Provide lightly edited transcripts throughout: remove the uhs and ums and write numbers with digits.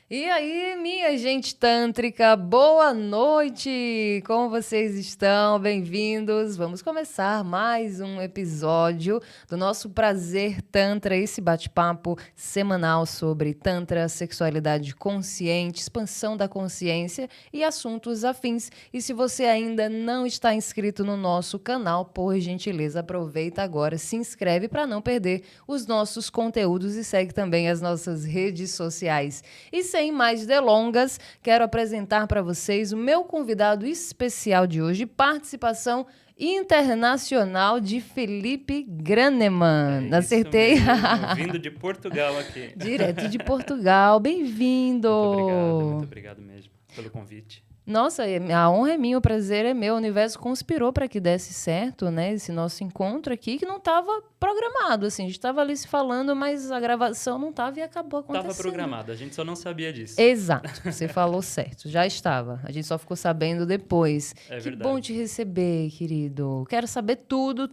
E aí, minha gente tântrica, boa noite! Como vocês estão? Bem-vindos! Vamos começar mais um episódio do nosso Prazer Tantra, esse bate-papo semanal sobre Tantra, sexualidade consciente, expansão da consciência e assuntos afins. E se você ainda não está inscrito no nosso canal, por gentileza, aproveita agora, se inscreve para não perder os nossos conteúdos e segue também as nossas redes sociais. E sem mais delongas, quero apresentar para vocês o meu convidado especial de hoje, participação internacional de Felipe Graneman. Acertei? Isso mesmo, vindo de Portugal aqui. Direto de Portugal. Bem-vindo! Muito obrigado mesmo pelo convite. Nossa, a honra é minha, o prazer é meu. O universo conspirou para que desse certo, né? Esse nosso encontro aqui, que não estava programado, assim. A gente estava ali se falando, mas a gravação não estava e acabou acontecendo. Estava programado, a gente só não sabia disso. Exato, você falou certo. Já estava. A gente só ficou sabendo depois. É que verdade. bom te receber, querido. Quero saber tudo,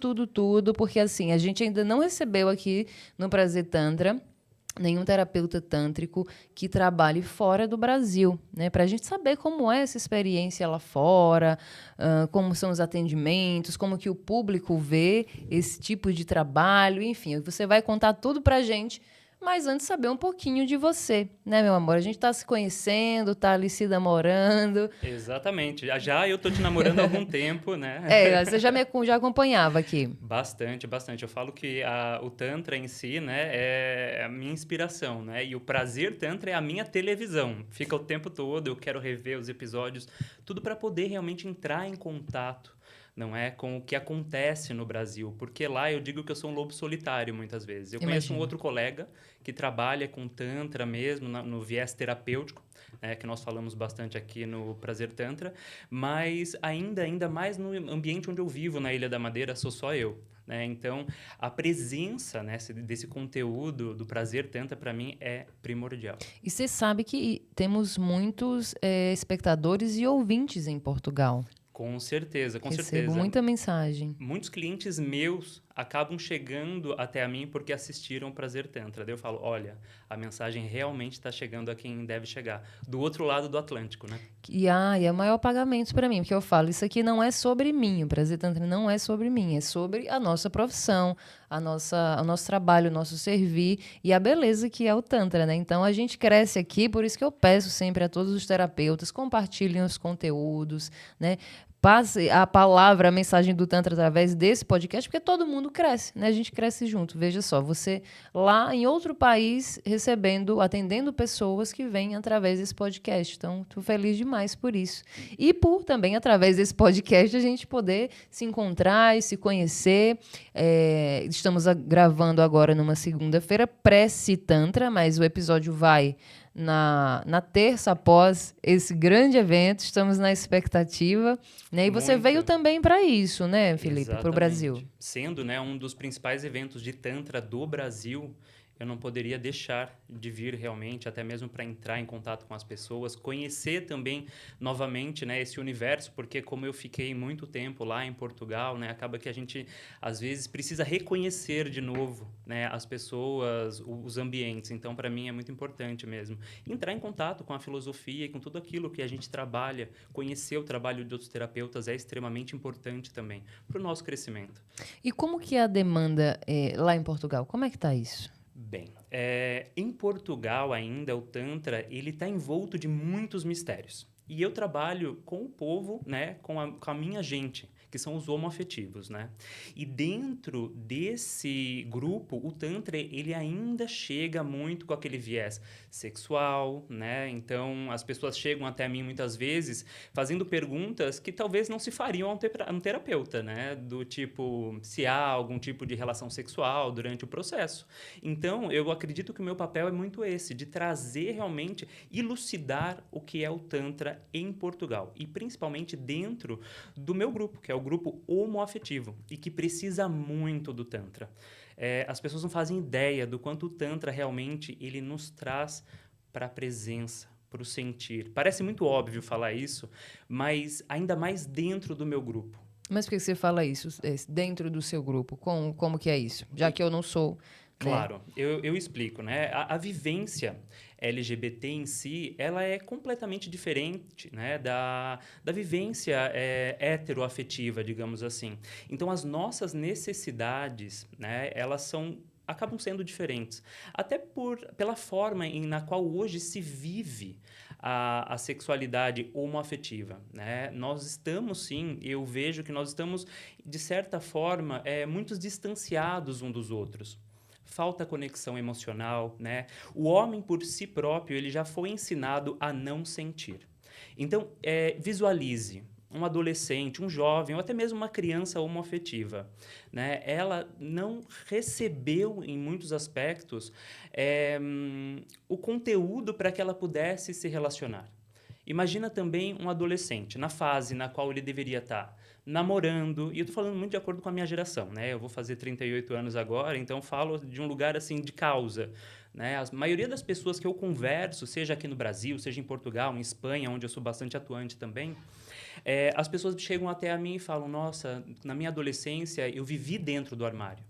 porque assim, a gente ainda não recebeu aqui no Prazer Tantra nenhum terapeuta tântrico que trabalhe fora do Brasil, né? Para a gente saber como é essa experiência lá fora, como são os atendimentos, como que o público vê esse tipo de trabalho, enfim, você vai contar tudo para a gente, mas antes saber um pouquinho de você, né, meu amor? A gente está se conhecendo, está ali se namorando. Exatamente. Já eu tô te namorando há algum tempo, né? Você já acompanhava aqui. Bastante. Eu falo que o Tantra em si, né, é a minha inspiração, né? E o Prazer Tantra é a minha televisão. Fica o tempo todo, eu quero rever os episódios, tudo para poder realmente entrar em contato, não é, com o que acontece no Brasil, porque lá eu digo que eu sou um lobo solitário muitas vezes. Eu conheço um outro colega que trabalha com Tantra mesmo, no viés terapêutico, né, que nós falamos bastante aqui no Prazer Tantra, mas ainda mais no ambiente onde eu vivo, na Ilha da Madeira, sou só eu. Né? Então, a presença, né, desse conteúdo do Prazer Tantra, para mim, é primordial. E você sabe que temos muitos espectadores e ouvintes em Portugal. Com certeza. Recebo muita mensagem. Muitos clientes meus acabam chegando até a mim porque assistiram o Prazer Tantra. Daí eu falo, olha, a mensagem realmente está chegando a quem deve chegar. Do outro lado do Atlântico, né? E é o maior pagamento para mim, porque eu falo, isso aqui não é sobre mim, o Prazer Tantra não é sobre mim, é sobre a nossa profissão, o nosso trabalho, o nosso servir e a beleza que é o Tantra, né? Então a gente cresce aqui, por isso que eu peço sempre a todos os terapeutas, compartilhem os conteúdos, né? Passe a palavra, a mensagem do Tantra através desse podcast, porque todo mundo cresce, né? A gente cresce junto. Veja só, você lá em outro país atendendo pessoas que vêm através desse podcast. Então, estou feliz demais por isso. E por também, através desse podcast, a gente poder se encontrar e se conhecer. Estamos gravando agora numa segunda-feira, pré-Tantra, mas o episódio vai na terça após esse grande evento, estamos na expectativa, né? E você veio também para isso, né, Felipe, para o Brasil. Sendo, né, um dos principais eventos de Tantra do Brasil, eu não poderia deixar de vir realmente, até mesmo para entrar em contato com as pessoas, conhecer também novamente, né, esse universo, porque como eu fiquei muito tempo lá em Portugal, né, acaba que a gente, às vezes, precisa reconhecer de novo, né, as pessoas, os ambientes. Então, para mim, é muito importante mesmo entrar em contato com a filosofia e com tudo aquilo que a gente trabalha. Conhecer o trabalho de outros terapeutas é extremamente importante também para o nosso crescimento. E como que é a demanda lá em Portugal? Como é que está isso? Bem, em Portugal ainda o Tantra ele está envolto de muitos mistérios. E eu trabalho com o povo, né, com a minha gente, que são os homoafetivos, né? E dentro desse grupo, o Tantra, ele ainda chega muito com aquele viés sexual, né? Então, as pessoas chegam até mim muitas vezes fazendo perguntas que talvez não se fariam a um terapeuta, né? Do tipo, se há algum tipo de relação sexual durante o processo. Então, eu acredito que o meu papel é muito esse, de trazer realmente, elucidar o que é o Tantra em Portugal. E principalmente dentro do meu grupo, que é o grupo homoafetivo e que precisa muito do Tantra. As pessoas não fazem ideia do quanto o Tantra realmente ele nos traz para a presença, para o sentir. Parece muito óbvio falar isso, mas ainda mais dentro do meu grupo. Mas por que você fala isso dentro do seu grupo? Como que é isso? Já que eu não sou... Claro, eu explico, né? A vivência LGBT em si, ela é completamente diferente, né, da vivência heteroafetiva, digamos assim. Então, as nossas necessidades, né, acabam sendo diferentes. Até pela forma na qual hoje se vive a sexualidade homoafetiva, né? Nós estamos, sim, eu vejo que nós estamos, de certa forma, muito distanciados um dos outros. Falta conexão emocional, né? O homem, por si próprio, ele já foi ensinado a não sentir. Então, visualize um adolescente, um jovem, ou até mesmo uma criança homoafetiva, né? Ela não recebeu, em muitos aspectos, o conteúdo para que ela pudesse se relacionar. Imagina também um adolescente, na fase na qual ele deveria estar namorando, e eu estou falando muito de acordo com a minha geração, né? Eu vou fazer 38 anos agora, então falo de um lugar assim de causa, né? A maioria das pessoas que eu converso, seja aqui no Brasil, seja em Portugal, em Espanha, onde eu sou bastante atuante também, as pessoas chegam até a mim e falam: nossa, na minha adolescência eu vivi dentro do armário.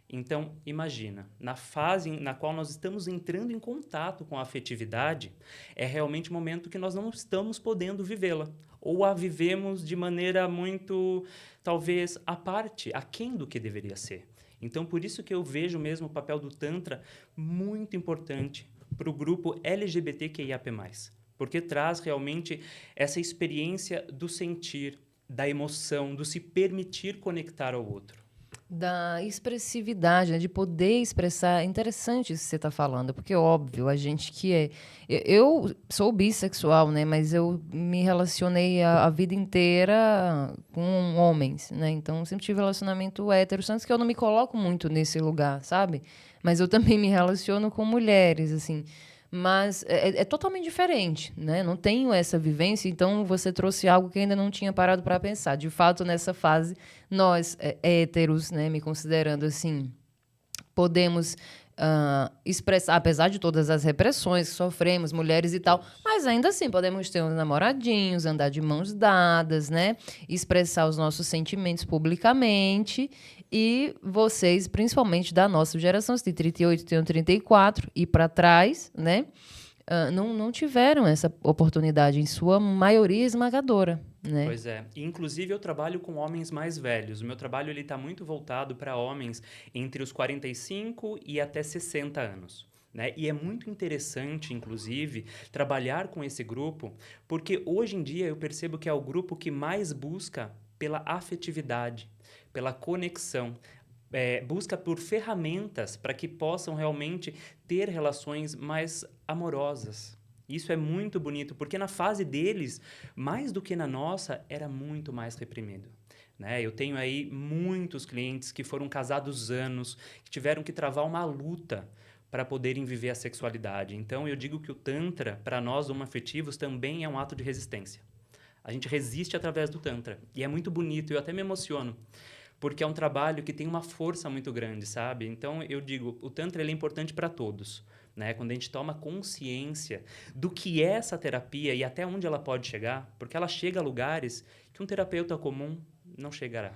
Então, imagina, na fase na qual nós estamos entrando em contato com a afetividade, é realmente o momento que nós não estamos podendo vivê-la. Ou a vivemos de maneira muito, talvez, à parte, aquém do que deveria ser. Então, por isso que eu vejo mesmo o papel do Tantra muito importante para o grupo LGBTQIAP+. Porque traz realmente essa experiência do sentir, da emoção, do se permitir conectar ao outro. Da expressividade, né, de poder expressar. É interessante isso que você está falando, porque, óbvio, a gente que é. Eu sou bissexual, né? Mas eu me relacionei a vida inteira com homens, né? Então, sempre tive relacionamento hétero, tanto que eu não me coloco muito nesse lugar, sabe? Mas eu também me relaciono com mulheres, assim. Mas é totalmente diferente, né? Não tenho essa vivência, então você trouxe algo que ainda não tinha parado para pensar. De fato, nessa fase, nós, héteros, né, me considerando assim, podemos expressar, apesar de todas as repressões que sofremos, mulheres e tal, mas ainda assim podemos ter uns namoradinhos, andar de mãos dadas, né? Expressar os nossos sentimentos publicamente. E vocês, principalmente da nossa geração, se tem 38, tem 34 e para trás, né? Não tiveram essa oportunidade, em sua maioria esmagadora, né? Pois é. Inclusive, eu trabalho com homens mais velhos. O meu trabalho está muito voltado para homens entre os 45 e até 60 anos. Né? E é muito interessante, inclusive, trabalhar com esse grupo, porque hoje em dia eu percebo que é o grupo que mais busca pela afetividade, pela conexão. Busca por ferramentas para que possam realmente ter relações mais amorosas. Isso é muito bonito, porque na fase deles, mais do que na nossa, era muito mais reprimido. Né? Eu tenho aí muitos clientes que foram casados anos, que tiveram que travar uma luta para poderem viver a sexualidade. Então, eu digo que o Tantra, para nós homoafetivos, também é um ato de resistência. A gente resiste através do Tantra. E é muito bonito, eu até me emociono, porque é um trabalho que tem uma força muito grande, sabe? Então, eu digo, o Tantra ele é importante para todos. Né? Quando a gente toma consciência do que é essa terapia e até onde ela pode chegar, porque ela chega a lugares que um terapeuta comum não chegará.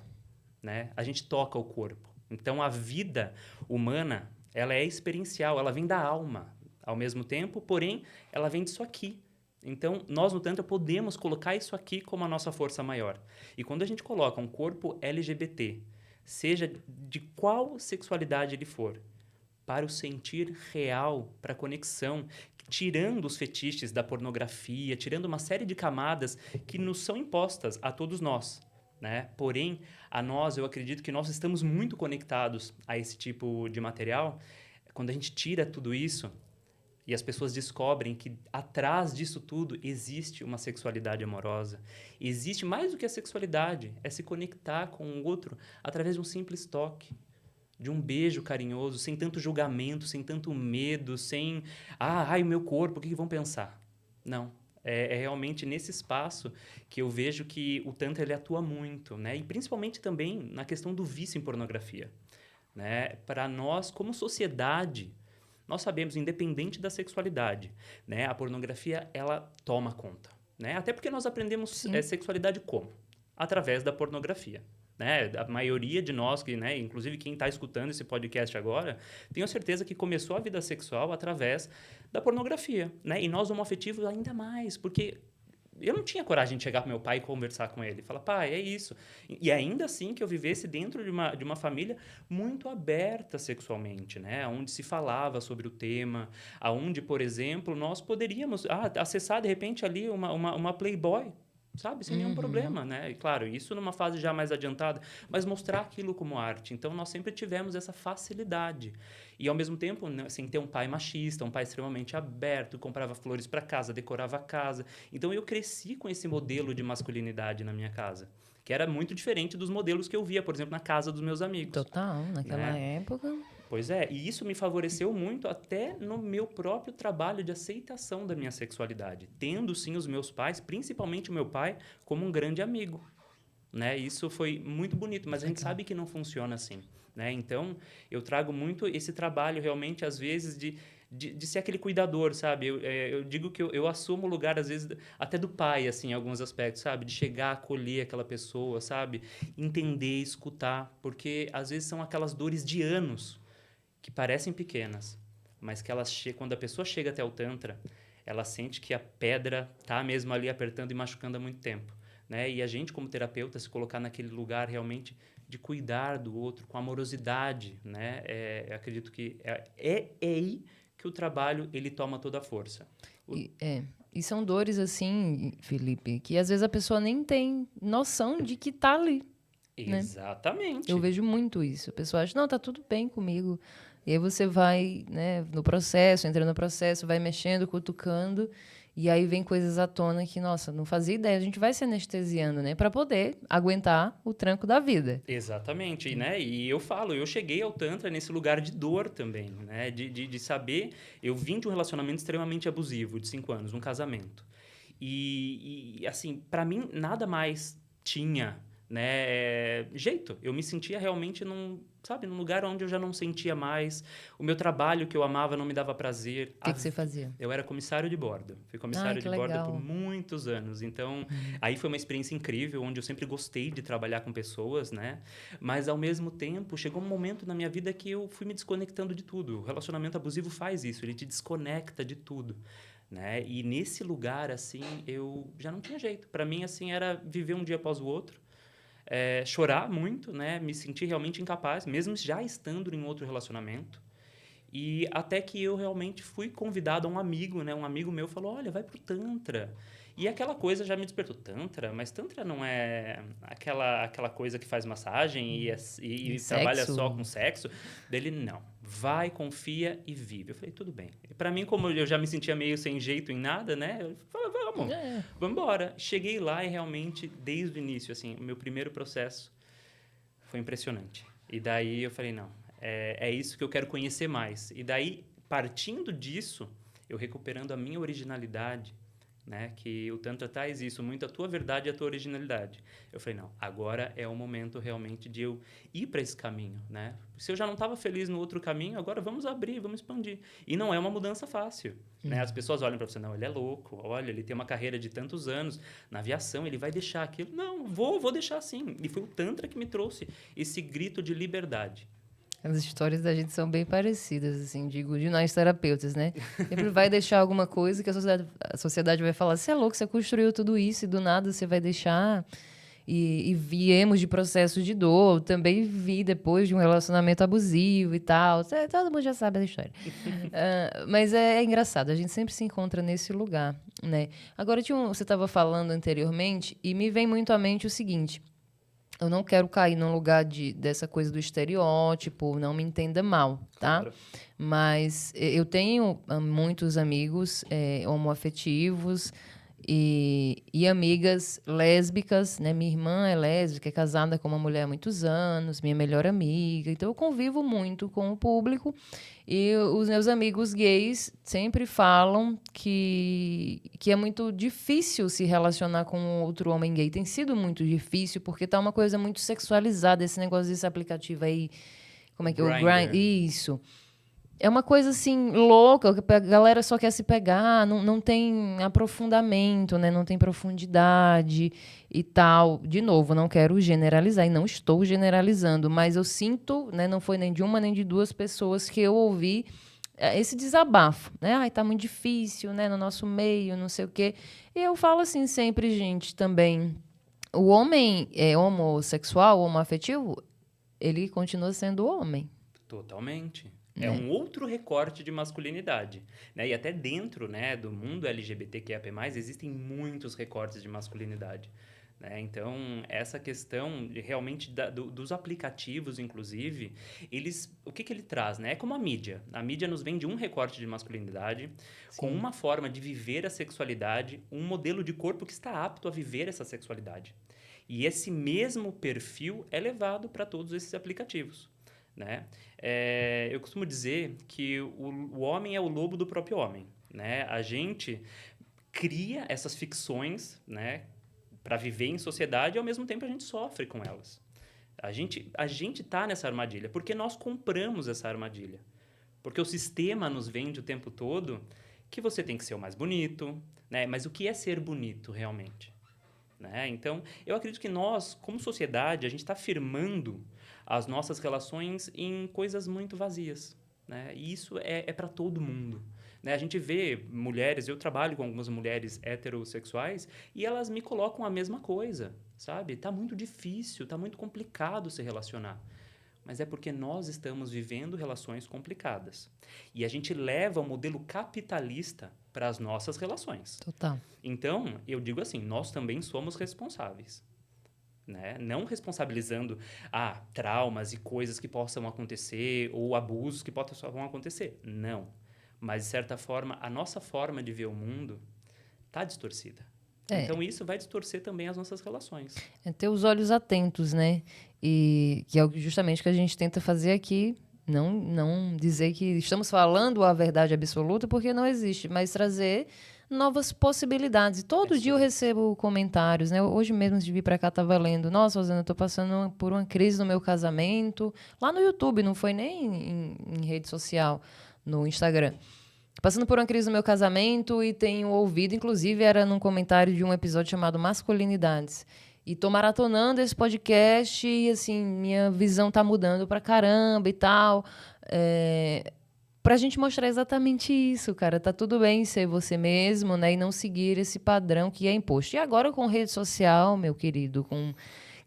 Né? A gente toca o corpo. Então, a vida humana, ela é experiencial, ela vem da alma ao mesmo tempo, porém, ela vem disso aqui. Então, nós no Tantra podemos colocar isso aqui como a nossa força maior. E quando a gente coloca um corpo LGBT, seja de qual sexualidade ele for, para o sentir real, para a conexão, tirando os fetiches da pornografia, tirando uma série de camadas que nos são impostas a todos nós. Né? Porém, a nós, eu acredito que nós estamos muito conectados a esse tipo de material. Quando a gente tira tudo isso, e as pessoas descobrem que atrás disso tudo existe uma sexualidade amorosa. Existe mais do que a sexualidade, é se conectar com o outro através de um simples toque, de um beijo carinhoso, sem tanto julgamento, sem tanto medo, sem... ai, o meu corpo, o que vão pensar? Não. É realmente nesse espaço que eu vejo que o Tantra ele atua muito, né? E principalmente também na questão do vício em pornografia. Né? Para nós, como sociedade... Nós sabemos, independente da sexualidade, né, a pornografia, ela toma conta. Né? Até porque nós aprendemos sexualidade como? Através da pornografia. né? A maioria de nós, que, né, inclusive quem está escutando esse podcast agora, tenho certeza que começou a vida sexual através da pornografia, né? E nós homoafetivos ainda mais, porque eu não tinha coragem de chegar para meu pai e conversar com ele. Falar, pai, é isso. E ainda assim que eu vivesse dentro de uma família muito aberta sexualmente, né? Onde se falava sobre o tema, aonde, por exemplo, nós poderíamos acessar, de repente, ali uma Playboy, sabe? Sem nenhum problema, né? E, claro, isso numa fase já mais adiantada, mas mostrar aquilo como arte. Então, nós sempre tivemos essa facilidade. E, ao mesmo tempo, né, sem ter um pai machista, um pai extremamente aberto, comprava flores para casa, decorava a casa. Então, eu cresci com esse modelo de masculinidade na minha casa, que era muito diferente dos modelos que eu via, por exemplo, na casa dos meus amigos. Total, naquela né? época. Pois é, e isso me favoreceu muito até no meu próprio trabalho de aceitação da minha sexualidade, tendo sim os meus pais, principalmente o meu pai, como um grande amigo, né? Isso foi muito bonito, mas a gente sabe que não funciona assim, né? Então, eu trago muito esse trabalho realmente, às vezes, de ser aquele cuidador, sabe? Eu digo que eu assumo o lugar, às vezes, até do pai, assim, em alguns aspectos, sabe? De chegar, acolher aquela pessoa, sabe? Entender, escutar, porque, às vezes, são aquelas dores de anos que parecem pequenas, mas que quando a pessoa chega até o Tantra, ela sente que a pedra está mesmo ali apertando e machucando há muito tempo, né? E a gente, como terapeuta, se colocar naquele lugar realmente de cuidar do outro com amorosidade, né? Eu acredito que é aí que o trabalho ele toma toda a força. E são dores assim, Felipe, que às vezes a pessoa nem tem noção de que tá ali. Exatamente. Né? Eu vejo muito isso. A pessoa acha, não, tá tudo bem comigo. E aí você vai, né, no processo, entra no processo, vai mexendo, cutucando, e aí vem coisas à tona que, nossa, não fazia ideia. A gente vai se anestesiando, né, para poder aguentar o tranco da vida. Exatamente, né? E eu cheguei ao Tantra nesse lugar de dor também, né? De saber, eu vim de um relacionamento extremamente abusivo, de 5 anos, um casamento. E assim, para mim, nada mais tinha, né, jeito. Eu me sentia realmente num lugar onde eu já não sentia mais. O meu trabalho que eu amava não me dava prazer. O que você fazia? Eu era comissário de bordo. Fui comissário de bordo por muitos anos. Então, aí foi uma experiência incrível, onde eu sempre gostei de trabalhar com pessoas, né? Mas, ao mesmo tempo, chegou um momento na minha vida que eu fui me desconectando de tudo. O relacionamento abusivo faz isso, ele te desconecta de tudo. Né? E nesse lugar, assim, eu já não tinha jeito. Para mim, assim, era viver um dia após o outro. Chorar muito, né? Me sentir realmente incapaz, mesmo já estando em outro relacionamento. E até que eu realmente fui convidado a um amigo, né? Um amigo meu falou, olha, vai pro Tantra. E aquela coisa já me despertou. Tantra? Mas Tantra não é aquela coisa que faz massagem e trabalha só com sexo? Dele, não. Vai, confia e vive. Eu falei, tudo bem. Para mim, como eu já me sentia meio sem jeito em nada, né? Eu falei, vamos embora. Cheguei lá e realmente, desde o início, assim, o meu primeiro processo foi impressionante. E daí eu falei, não, é isso que eu quero conhecer mais. E daí, partindo disso, eu recuperando a minha originalidade, né? Que o Tantra traz isso, muito a tua verdade e a tua originalidade. Eu falei, não, agora é o momento realmente de eu ir para esse caminho, né? Se eu já não estava feliz no outro caminho, agora vamos abrir, vamos expandir. E não é uma mudança fácil, né? As pessoas olham para você, não, ele é louco, olha, ele tem uma carreira de tantos anos na aviação, ele vai deixar aquilo. Não, vou deixar sim. E foi o Tantra que me trouxe esse grito de liberdade. As histórias da gente são bem parecidas, assim, digo, de nós terapeutas, né? Sempre vai deixar alguma coisa que a sociedade vai falar, você é louco, você construiu tudo isso e do nada você vai deixar. E viemos de processos de dor, também vi depois de um relacionamento abusivo e tal. Todo mundo já sabe essa história. Mas é engraçado, a gente sempre se encontra nesse lugar, né? Agora, você estava falando anteriormente e me vem muito à mente o seguinte... Eu não quero cair num lugar dessa coisa do estereótipo, não me entenda mal, tá? Claro. Mas eu tenho muitos amigos homoafetivos e amigas lésbicas, né? Minha irmã é lésbica, é casada com uma mulher há muitos anos, minha melhor amiga. Então, eu convivo muito com o público. E os meus amigos gays sempre falam que é muito difícil se relacionar com outro homem gay. Tem sido muito difícil, porque tá uma coisa muito sexualizada, esse negócio desse aplicativo aí. Como é que é? O Grindr. Isso. É uma coisa, assim, louca, que a galera só quer se pegar, não tem aprofundamento, né? Não tem profundidade e tal. De novo, não quero generalizar e não estou generalizando, mas eu sinto, né? Não foi nem de uma nem de duas pessoas que eu ouvi esse desabafo, né? Ai, tá muito difícil, né? No nosso meio, não sei o quê. E eu falo assim sempre, gente, também. O homem homossexual, homoafetivo, ele continua sendo homem. Totalmente. É Né? um outro recorte de masculinidade, né? E até dentro, né, do mundo LGBTQIA+, existem muitos recortes de masculinidade, né? Então, essa questão realmente dos aplicativos, inclusive, o que ele traz, né? É como a mídia. A mídia nos vende um recorte de masculinidade, com Sim. uma forma de viver a sexualidade, um modelo de corpo que está apto a viver essa sexualidade. E esse mesmo perfil é levado para todos esses aplicativos, né? Eu costumo dizer que o homem é o lobo do próprio homem, né? A gente cria essas ficções, né, para viver em sociedade e ao mesmo tempo a gente sofre com elas. A gente tá nessa armadilha porque nós compramos essa armadilha. Porque o sistema nos vende o tempo todo que você tem que ser o mais bonito, né? Mas o que é ser bonito realmente? Né? Então, eu acredito que nós, como sociedade, a gente está firmando as nossas relações em coisas muito vazias. Né? E isso é para todo mundo. Né? A gente vê mulheres, eu trabalho com algumas mulheres heterossexuais e elas me colocam a mesma coisa, sabe? Tá muito difícil, tá muito complicado se relacionar. Mas é porque nós estamos vivendo relações complicadas. E a gente leva o modelo capitalista para as nossas relações. Total. Então, eu digo assim, nós também somos responsáveis. Né? Não responsabilizando traumas e coisas que possam acontecer ou abusos que possam acontecer. Não. Mas, de certa forma, a nossa forma de ver o mundo está distorcida. É. Então, isso vai distorcer também as nossas relações. É ter os olhos atentos, né? E que é justamente o que a gente tenta fazer aqui. Não dizer que estamos falando a verdade absoluta, porque não existe, mas trazer novas possibilidades. Todo dia eu recebo comentários, né? Hoje mesmo, de vir para cá, estava lendo. Nossa, Rosana, eu tô passando por uma crise no meu casamento. Lá no YouTube, não foi nem em rede social, no Instagram. Passando por uma crise no meu casamento e tenho ouvido, inclusive era num comentário de um episódio chamado Masculinidades. E tô maratonando esse podcast e, assim, minha visão tá mudando pra caramba e tal. Pra gente mostrar exatamente isso, cara. Tá tudo bem ser você mesmo, né? E não seguir esse padrão que é imposto. E agora com rede social, meu querido,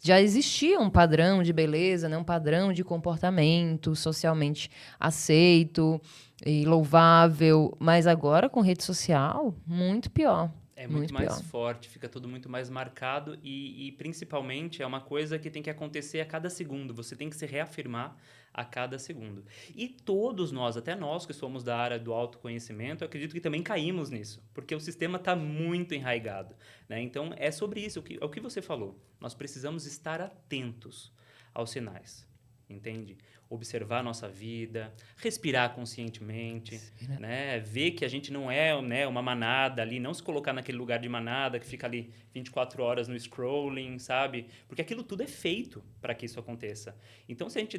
já existia um padrão de beleza, né? Um padrão de comportamento socialmente aceito e louvável, mas agora com rede social, muito pior. É muito mais forte, fica tudo muito mais marcado e principalmente é uma coisa que tem que acontecer a cada segundo. Você tem que se reafirmar a cada segundo. E todos nós, até nós que somos da área do autoconhecimento, eu acredito que também caímos nisso, porque o sistema está muito enraizado. Né? Então, é sobre isso, o que você falou. Nós precisamos estar atentos aos sinais. Entende? Observar a nossa vida, respirar conscientemente, né? Ver que a gente não é, né, uma manada ali, não se colocar naquele lugar de manada que fica ali 24 horas no scrolling, sabe? Porque aquilo tudo é feito para que isso aconteça. Então, se a gente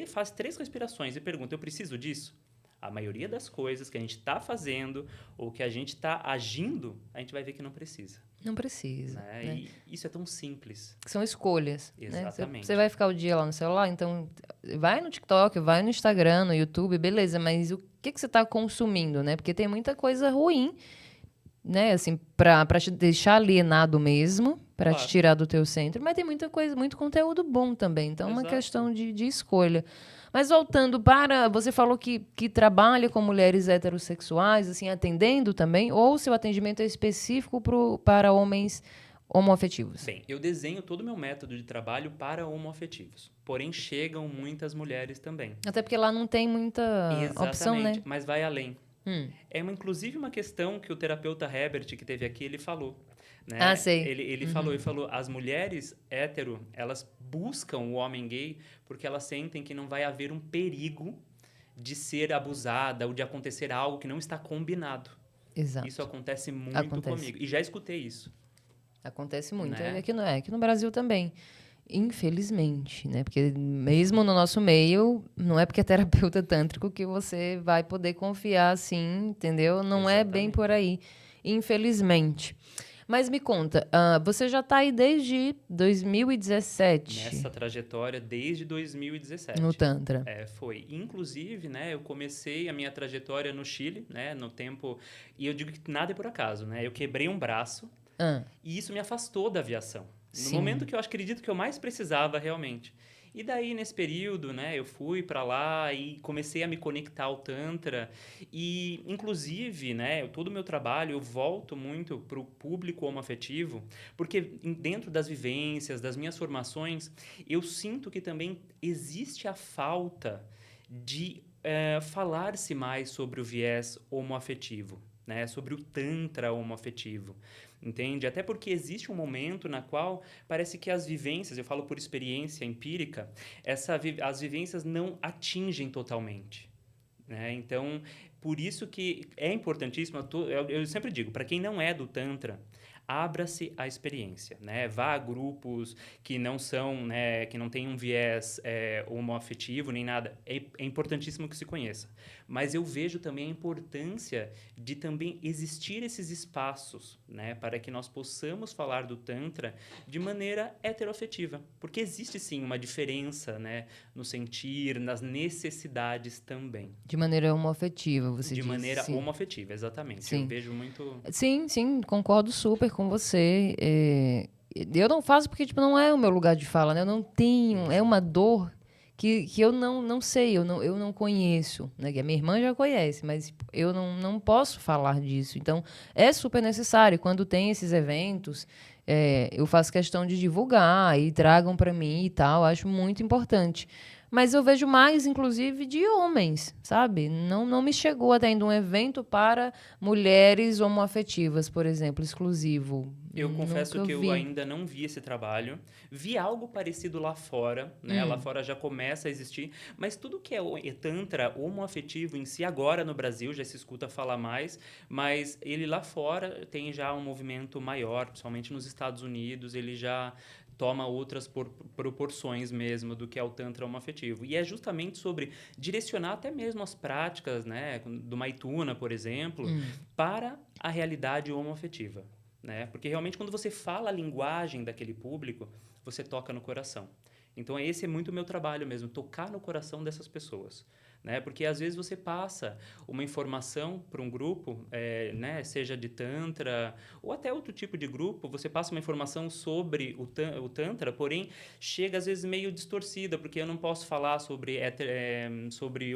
faz 3 respirações e pergunta, eu preciso disso? A maioria das coisas que a gente está fazendo ou que a gente está agindo, a gente vai ver que não precisa. Não precisa. Né? Né? E isso é tão simples. São escolhas. Exatamente. Né? Você vai ficar o dia lá no celular, então vai no TikTok, vai no Instagram, no YouTube, beleza, mas o que você está consumindo, né? Porque tem muita coisa ruim, né? Assim, pra te deixar alienado mesmo, pra te tirar do teu centro, mas tem muita coisa, muito conteúdo bom também. Então é uma questão de escolha. Mas voltando para... Você falou que trabalha com mulheres heterossexuais, assim, atendendo também, ou seu atendimento é específico para homens homoafetivos? Bem, eu desenho todo o meu método de trabalho para homoafetivos. Porém, chegam muitas mulheres também. Até porque lá não tem muita opção, né? Exatamente, mas vai além. Inclusive uma questão que o terapeuta Herbert, que teve aqui, ele falou. Né? Sei. Ele falou, as mulheres hétero, elas buscam o homem gay porque elas sentem que não vai haver um perigo de ser abusada ou de acontecer algo que não está combinado. Exato. Isso acontece muito comigo. E já escutei isso. Acontece muito. Né? Aqui no Brasil também. Infelizmente, né? Porque mesmo no nosso meio, não é porque é terapeuta tântrico que você vai poder confiar assim, entendeu? Não é bem por Exatamente. aí, infelizmente. Mas me conta, você já está aí desde 2017 Nessa trajetória desde no 2017. Tantra. Foi. Inclusive, né, eu comecei a minha trajetória no Chile, né, no tempo... E eu digo que nada é por acaso, né? Eu quebrei um braço Ah, e isso me afastou da aviação. No momento sim. que eu acredito que eu mais precisava realmente. E daí, nesse período, né, eu fui para lá e comecei a me conectar ao Tantra. E, inclusive, né, todo o meu trabalho, eu volto muito para o público homoafetivo, porque dentro das vivências, das minhas formações, eu sinto que também existe a falta de falar-se mais sobre o viés homoafetivo, né, sobre o Tantra homoafetivo. Entende? Até porque existe um momento na qual parece que as vivências, eu falo por experiência empírica, as vivências não atingem totalmente. Né? Então, por isso que é importantíssimo, eu sempre digo, para quem não é do Tantra, abra-se à experiência, né? Vá a grupos que não são, né, que não têm um viés homoafetivo nem nada. É importantíssimo que se conheça. Mas eu vejo também a importância de também existir esses espaços, né, para que nós possamos falar do Tantra de maneira heteroafetiva. Porque existe sim uma diferença, né, no sentir, nas necessidades também. De maneira homoafetiva, você De disse, maneira sim. homoafetiva, exatamente. Eu Sim. vejo muito. Sim, sim, concordo super com você. Eu não faço porque, tipo, não é o meu lugar de fala, né? Eu não tenho, é uma Exato. dor que eu não sei, eu não conheço, né? Que a minha irmã já conhece, mas tipo, eu não posso falar disso. Então, é super necessário. Quando tem esses eventos, eu faço questão de divulgar e tragam para mim e tal. Acho muito importante. Mas eu vejo mais, inclusive, de homens, sabe? Não me chegou até ainda um evento para mulheres homoafetivas, por exemplo, exclusivo. Eu confesso Nunca que eu vi. ainda não vi esse trabalho. Vi algo parecido lá fora, né? Lá fora já começa a existir, mas tudo que é tantra homoafetivo em si, agora no Brasil já se escuta falar mais, mas ele lá fora tem já um movimento maior, principalmente nos Estados Unidos, ele já toma outras proporções mesmo do que é o tantra homoafetivo. E é justamente sobre direcionar até mesmo as práticas, né, do Maituna, por exemplo, para a realidade homoafetiva, né? Porque realmente quando você fala a linguagem daquele público, você toca no coração. Então esse é muito o meu trabalho mesmo, tocar no coração dessas pessoas, né? Porque às vezes você passa uma informação para um grupo, né? Seja de tantra ou até outro tipo de grupo, você passa uma informação sobre o tantra, porém chega às vezes meio distorcida, porque eu não posso falar sobre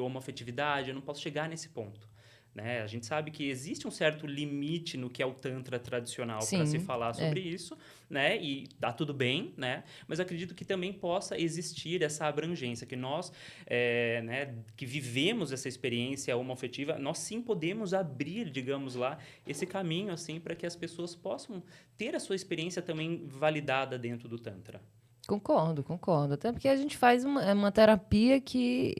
homoafetividade, eu não posso chegar nesse ponto. Né? A gente sabe que existe um certo limite no que é o Tantra tradicional para se Sim, falar sobre isso, né? E tá tudo bem, né? Mas acredito que também possa existir essa abrangência, que nós, né, que vivemos essa experiência homoafetiva, nós sim podemos abrir, digamos lá, esse caminho assim para que as pessoas possam ter a sua experiência também validada dentro do Tantra. concordo, concordo. Até porque a gente faz uma terapia que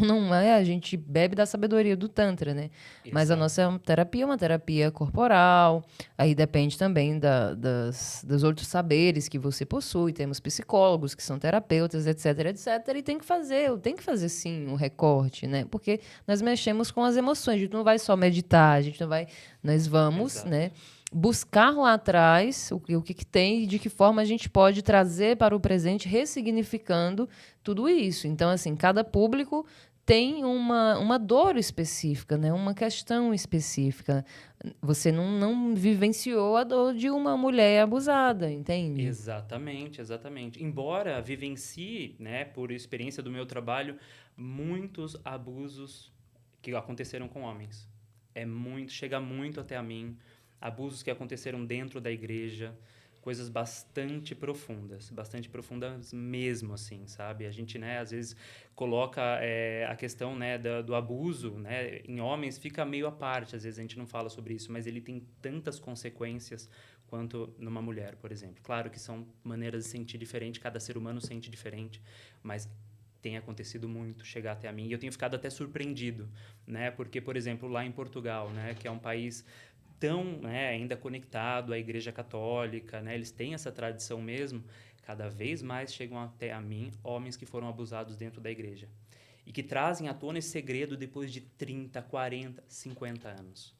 não é, a gente bebe da sabedoria do Tantra, né? Mas a Exato. nossa terapia é uma terapia corporal, aí depende também dos outros saberes que você possui. Temos psicólogos que são terapeutas, etc, etc. E tem que fazer sim um recorte, né? Porque nós mexemos com as emoções, a gente não vai só meditar, a gente não vai. Nós vamos, Exato. né? Buscar lá atrás o que tem e de que forma a gente pode trazer para o presente, ressignificando tudo isso. Então, assim, cada público tem uma dor específica, né? Uma questão específica. Você não vivenciou a dor de uma mulher abusada, entende? Exatamente, exatamente. Embora vivencie, né, por experiência do meu trabalho, muitos abusos que aconteceram com homens. Chega muito até a mim, abusos que aconteceram dentro da igreja, coisas bastante profundas mesmo, assim, sabe? A gente, né, às vezes coloca a questão, né, do abuso, né, em homens, fica meio à parte, às vezes a gente não fala sobre isso, mas ele tem tantas consequências quanto numa mulher, por exemplo. Claro que são maneiras de sentir diferente, cada ser humano sente diferente, mas tem acontecido muito chegar até a mim e eu tenho ficado até surpreendido, né? Porque, por exemplo, lá em Portugal, né, que é um país tão, né, ainda conectado à Igreja Católica, né, eles têm essa tradição mesmo, cada vez mais chegam até a mim homens que foram abusados dentro da igreja e que trazem à tona esse segredo depois de 30, 40, 50 anos.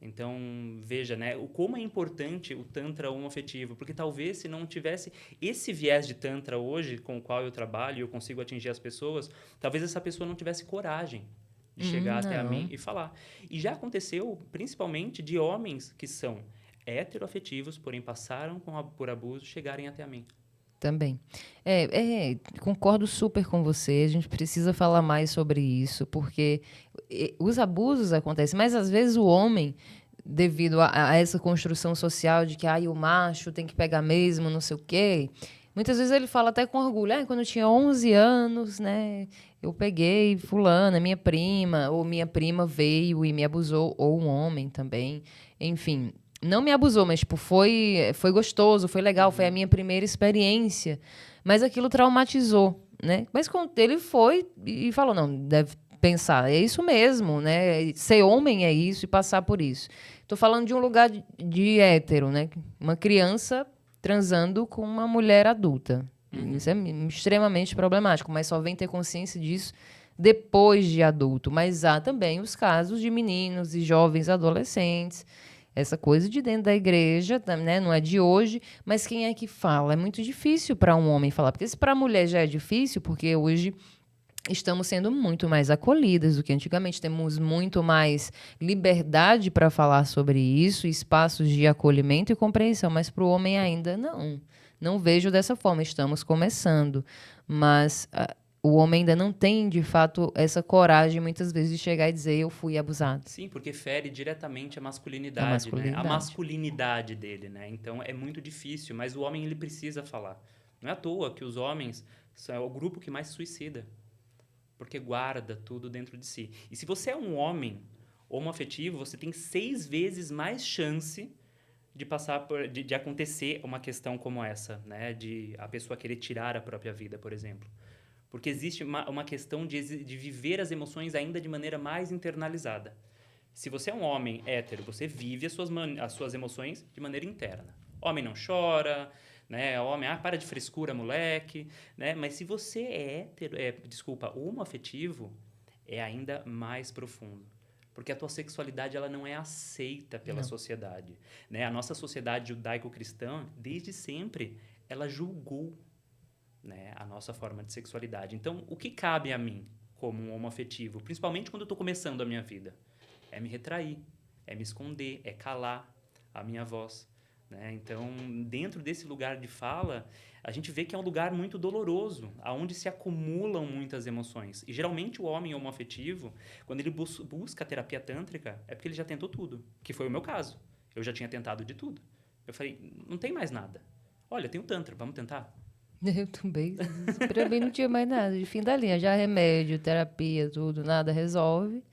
Então, veja, né, como é importante o Tantra homoafetivo, porque talvez se não tivesse esse viés de Tantra hoje, com o qual eu trabalho e eu consigo atingir as pessoas, talvez essa pessoa não tivesse coragem de chegar até a mim Não. e falar. E já aconteceu, principalmente, de homens que são heteroafetivos, porém passaram por abuso, chegarem até a mim. Também. Concordo super com você. A gente precisa falar mais sobre isso, porque os abusos acontecem, mas às vezes o homem, devido a essa construção social de que o macho tem que pegar mesmo, não sei o quê, muitas vezes ele fala até com orgulho. Quando eu tinha 11 anos, né, eu peguei fulana, minha prima, ou minha prima veio e me abusou, ou um homem também. Enfim, não me abusou, mas tipo, foi gostoso, foi legal, foi a minha primeira experiência. Mas aquilo traumatizou, né? Mas quando ele foi e falou, não, deve pensar, é isso mesmo, né? Ser homem é isso e passar por isso. Tô falando de um lugar de hétero, né? Uma criança transando com uma mulher adulta. Isso é extremamente problemático, mas só vem ter consciência disso depois de adulto. Mas há também os casos de meninos e jovens adolescentes. Essa coisa de dentro da igreja, né, não é de hoje, mas quem é que fala? É muito difícil para um homem falar, porque se para a mulher já é difícil, porque hoje estamos sendo muito mais acolhidas do que antigamente, temos muito mais liberdade para falar sobre isso, espaços de acolhimento e compreensão, mas para o homem ainda não. Não vejo dessa forma, estamos começando, mas o homem ainda não tem, de fato, essa coragem, muitas vezes, de chegar e dizer eu fui abusado. Sim, porque fere diretamente a masculinidade, né? A masculinidade dele, né? Então, é muito difícil, mas o homem, ele precisa falar. Não é à toa que os homens são o grupo que mais se suicida, porque guarda tudo dentro de si. E se você é um homem homoafetivo, você tem 6 vezes mais chance de passar de acontecer uma questão como essa, né? De a pessoa querer tirar a própria vida, por exemplo. Porque existe uma questão de viver as emoções ainda de maneira mais internalizada. Se você é um homem hétero, você vive as suas emoções de maneira interna. Homem não chora, né? Homem, para de frescura, moleque, né? Mas se você é hétero, homoafetivo, é ainda mais profundo. Porque a tua sexualidade ela não é aceita pela sociedade, né? A nossa sociedade judaico-cristã, desde sempre, ela julgou, né, a nossa forma de sexualidade. Então, o que cabe a mim como um homoafetivo, principalmente quando eu estou começando a minha vida? É me retrair, é me esconder, é calar a minha voz, né? Então, dentro desse lugar de fala, a gente vê que é um lugar muito doloroso, aonde se acumulam muitas emoções. E geralmente o homem homoafetivo, quando ele busca a terapia tântrica, é porque ele já tentou tudo, que foi o meu caso. Eu já tinha tentado de tudo. Eu falei, não tem mais nada. Olha, tem o Tantra, vamos tentar? Eu também. Pra mim não tinha mais nada. De fim da linha. Já remédio, terapia, tudo, nada resolve.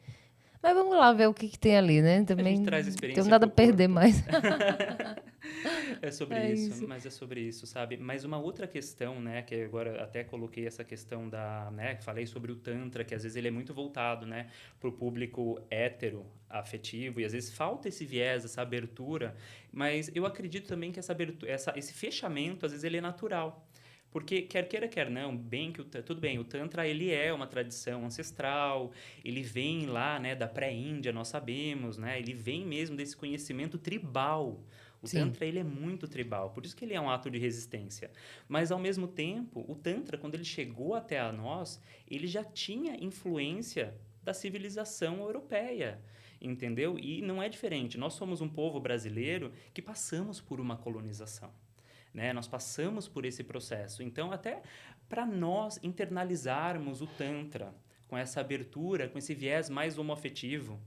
Mas vamos lá ver o que tem ali, né? Também A gente traz não experiência tenho nada a pro corpo. perder mais. É sobre isso, mas é sobre isso, sabe? Mas uma outra questão, né, que agora até coloquei essa questão né, falei sobre o Tantra, que às vezes ele é muito voltado, né, pro público hétero, afetivo, e às vezes falta esse viés, essa abertura, mas eu acredito também que essa abertura, esse fechamento, às vezes ele é natural. Porque quer queira, quer não, tudo bem, o Tantra ele é uma tradição ancestral, ele vem lá, né, da pré-Índia, nós sabemos, né, ele vem mesmo desse conhecimento tribal. O Sim. Tantra ele é muito tribal, por isso que ele é um ato de resistência. Mas, ao mesmo tempo, o Tantra, quando ele chegou até a nós, ele já tinha influência da civilização europeia, entendeu? E não é diferente. Nós somos um povo brasileiro que passamos por uma colonização, né? Nós passamos por esse processo. Então, até para nós internalizarmos o Tantra com essa abertura, com esse viés mais homoafetivo,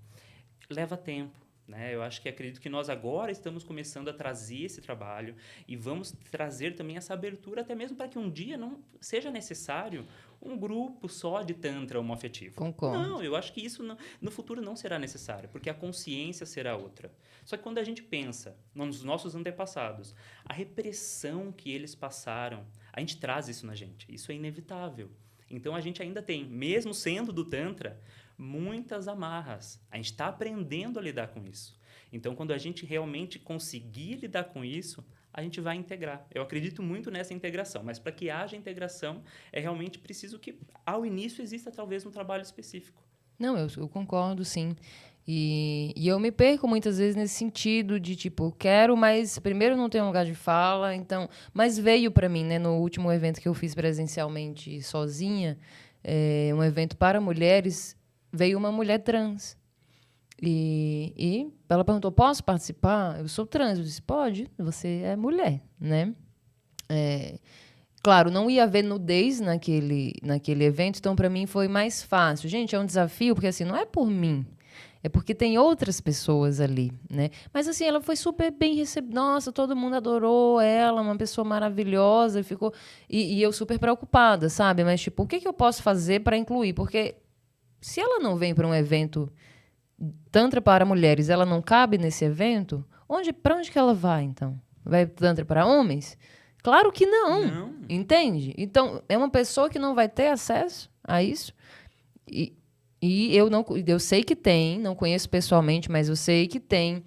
leva tempo. Né? Eu acho que acredito que nós agora estamos começando a trazer esse trabalho e vamos trazer também essa abertura, até mesmo para que um dia não seja necessário um grupo só de Tantra homoafetivo. Concordo. Não, eu acho que isso no futuro não será necessário, porque a consciência será outra. Só que quando a gente pensa nos nossos antepassados, a repressão que eles passaram, a gente traz isso na gente. Isso é inevitável. Então a gente ainda tem, mesmo sendo do Tantra, muitas amarras. A gente está aprendendo a lidar com isso. Então, quando a gente realmente conseguir lidar com isso, a gente vai integrar. Eu acredito muito nessa integração, mas para que haja integração, é realmente preciso que, ao início, exista talvez um trabalho específico. Não, eu concordo, sim. E eu me perco muitas vezes nesse sentido de, tipo, quero, mas primeiro não tenho lugar de fala, então... Mas veio para mim, né, no último evento que eu fiz presencialmente sozinha, um evento para mulheres, veio uma mulher trans. E ela perguntou, posso participar? Eu sou trans. Eu disse, pode, você é mulher, né? Claro, não ia haver nudez naquele evento, então para mim foi mais fácil. Gente, é um desafio, porque assim, não é por mim, é porque tem outras pessoas ali, né? Mas assim, ela foi super bem recebida. Nossa, todo mundo adorou ela, uma pessoa maravilhosa, ficou e eu super preocupada, sabe? Mas tipo, o que eu posso fazer para incluir? Porque se ela não vem para um evento Tantra para mulheres, ela não cabe nesse evento, para onde que ela vai, então? Vai Tantra para homens? Claro que não, Não. entende? Então, é uma pessoa que não vai ter acesso a isso. E, eu sei que tem, não conheço pessoalmente, mas eu sei que tem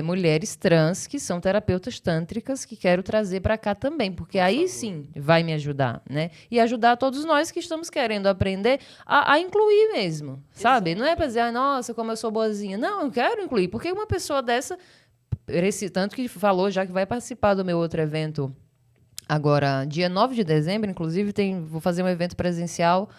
mulheres trans que são terapeutas tântricas que quero trazer para cá também, porque aí sim vai me ajudar, né? E ajudar todos nós que estamos querendo aprender a incluir mesmo, sabe? Não é para dizer, nossa, como eu sou boazinha. Não, eu quero incluir, porque uma pessoa dessa, tanto que falou já que vai participar do meu outro evento agora, dia 9 de dezembro, inclusive, vou fazer um evento presencial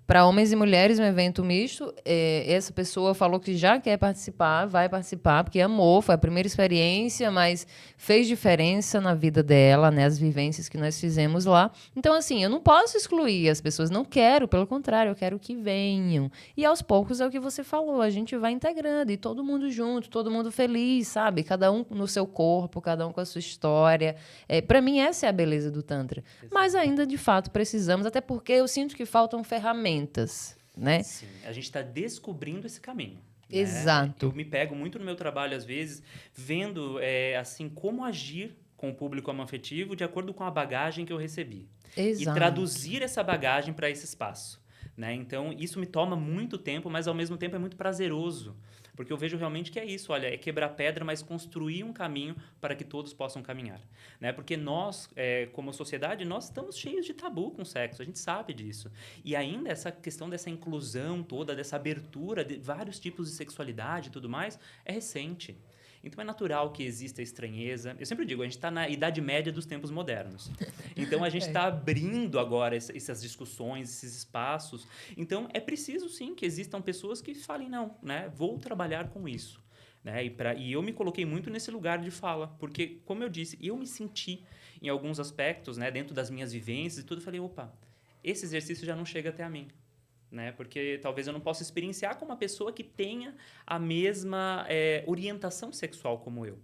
para homens e mulheres, um evento misto. Essa pessoa falou que já quer participar, vai participar, porque amou, foi a primeira experiência, mas fez diferença na vida dela, né, as vivências que nós fizemos lá. Então, assim, eu não posso excluir as pessoas, não quero, pelo contrário, eu quero que venham. E aos poucos é o que você falou, a gente vai integrando, e todo mundo junto, todo mundo feliz, sabe? Cada um no seu corpo, cada um com a sua história. Para mim, essa é a beleza do Tantra. Mas ainda, de fato, precisamos, até porque eu sinto que faltam ferramentas. Né? Sim, a gente está descobrindo esse caminho. Exato. Né? Eu me pego muito no meu trabalho, às vezes, vendo assim como agir com o público homoafetivo de acordo com a bagagem que eu recebi. Exato. E traduzir essa bagagem para esse espaço. Né? Então, isso me toma muito tempo, mas ao mesmo tempo é muito prazeroso. Porque eu vejo realmente que é isso, olha, é quebrar pedra, mas construir um caminho para que todos possam caminhar. Né? Porque nós, como sociedade, nós estamos cheios de tabu com o sexo, a gente sabe disso. E ainda essa questão dessa inclusão toda, dessa abertura de vários tipos de sexualidade e tudo mais, é recente. Então é natural que exista estranheza. Eu sempre digo, a gente está na idade média dos tempos modernos. Então a gente está abrindo agora essas discussões, esses espaços. Então é preciso sim que existam pessoas que falem, não, né, vou trabalhar com isso. Né? E eu me coloquei muito nesse lugar de fala, porque, como eu disse, eu me senti em alguns aspectos, né, dentro das minhas vivências e tudo, eu falei, opa, esse exercício já não chega até a mim. Né? Porque talvez eu não possa experienciar com uma pessoa que tenha a mesma orientação sexual como eu.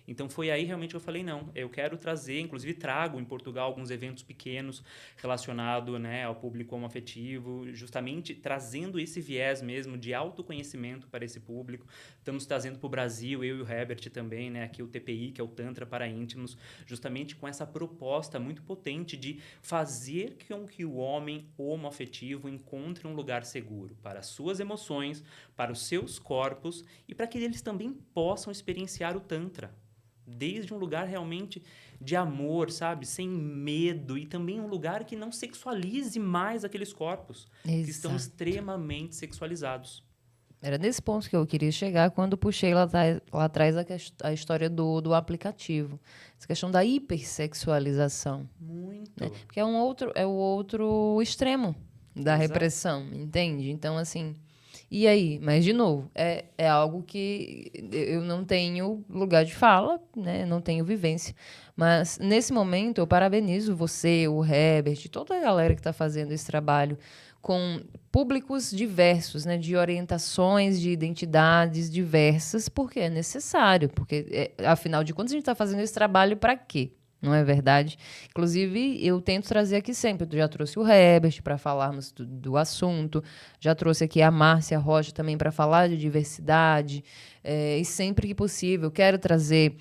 Então, foi aí realmente que eu falei, não, eu quero trazer, inclusive trago em Portugal alguns eventos pequenos relacionados, né, ao público homoafetivo, justamente trazendo esse viés mesmo de autoconhecimento para esse público. Estamos trazendo para o Brasil, eu e o Herbert também, né, aqui o TPI, que é o Tantra para íntimos, justamente com essa proposta muito potente de fazer com que o homem homoafetivo encontre um lugar seguro para as suas emoções, para os seus corpos e para que eles também possam experienciar o Tantra. Desde um lugar realmente de amor, sabe? Sem medo. E também um lugar que não sexualize mais aqueles corpos. Exato. Que estão extremamente sexualizados. Era nesse ponto que eu queria chegar quando puxei lá atrás a história do aplicativo. Essa questão da hipersexualização. Muito. Né? Porque é o outro extremo da Exato. repressão, entende? Então, assim... E aí? Mas, de novo, é algo que eu não tenho lugar de fala, né? Não tenho vivência. Mas, nesse momento, eu parabenizo você, o Herbert, toda a galera que está fazendo esse trabalho com públicos diversos, né? De orientações, de identidades diversas, porque é necessário. Porque, afinal de contas, a gente está fazendo esse trabalho para quê? Não é verdade? Inclusive, eu tento trazer aqui sempre. Eu já trouxe o Herbert para falarmos do assunto, já trouxe aqui a Márcia Rocha também para falar de diversidade, e sempre que possível, quero trazer...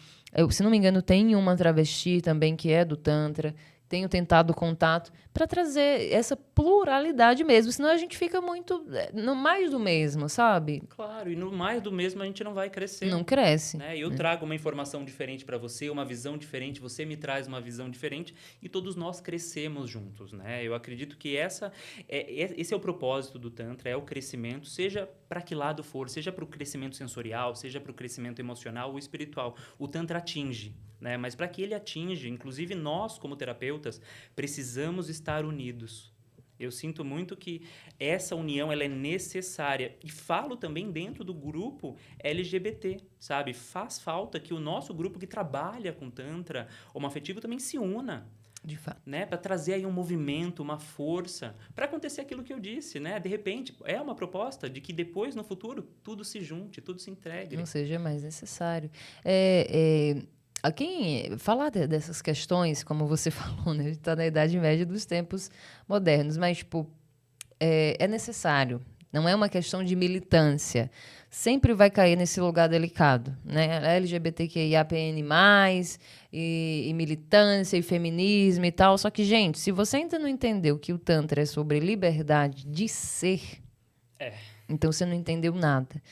se não me engano, tem uma travesti também que é do Tantra, tenho tentado contato para trazer essa pluralidade mesmo, senão a gente fica muito no mais do mesmo, sabe? Claro, e no mais do mesmo a gente não vai crescer. Não cresce. Né? Eu trago uma informação diferente para você, uma visão diferente, você me traz uma visão diferente e todos nós crescemos juntos. Né? Eu acredito que esse é o propósito do Tantra, é o crescimento, seja para que lado for, seja para o crescimento sensorial, seja para o crescimento emocional ou espiritual. O Tantra atinge. Né? Mas para que ele atinja, inclusive nós como terapeutas, precisamos estar unidos. Eu sinto muito que essa união ela é necessária. E falo também dentro do grupo LGBT, sabe? Faz falta que o nosso grupo que trabalha com Tantra homoafetivo também se una. De fato. Né? Para trazer aí um movimento, uma força, para acontecer aquilo que eu disse. Né? De repente, é uma proposta de que depois, no futuro, tudo se junte, tudo se integre. Não seja mais necessário. A quem falar dessas questões, como você falou, né? A gente está na Idade Média dos tempos modernos, mas tipo, é necessário. Não é uma questão de militância. Sempre vai cair nesse lugar delicado, né? LGBTQIAPN+, e militância, e feminismo e tal. Só que, gente, se você ainda não entendeu que o Tantra é sobre liberdade de ser, então você não entendeu nada.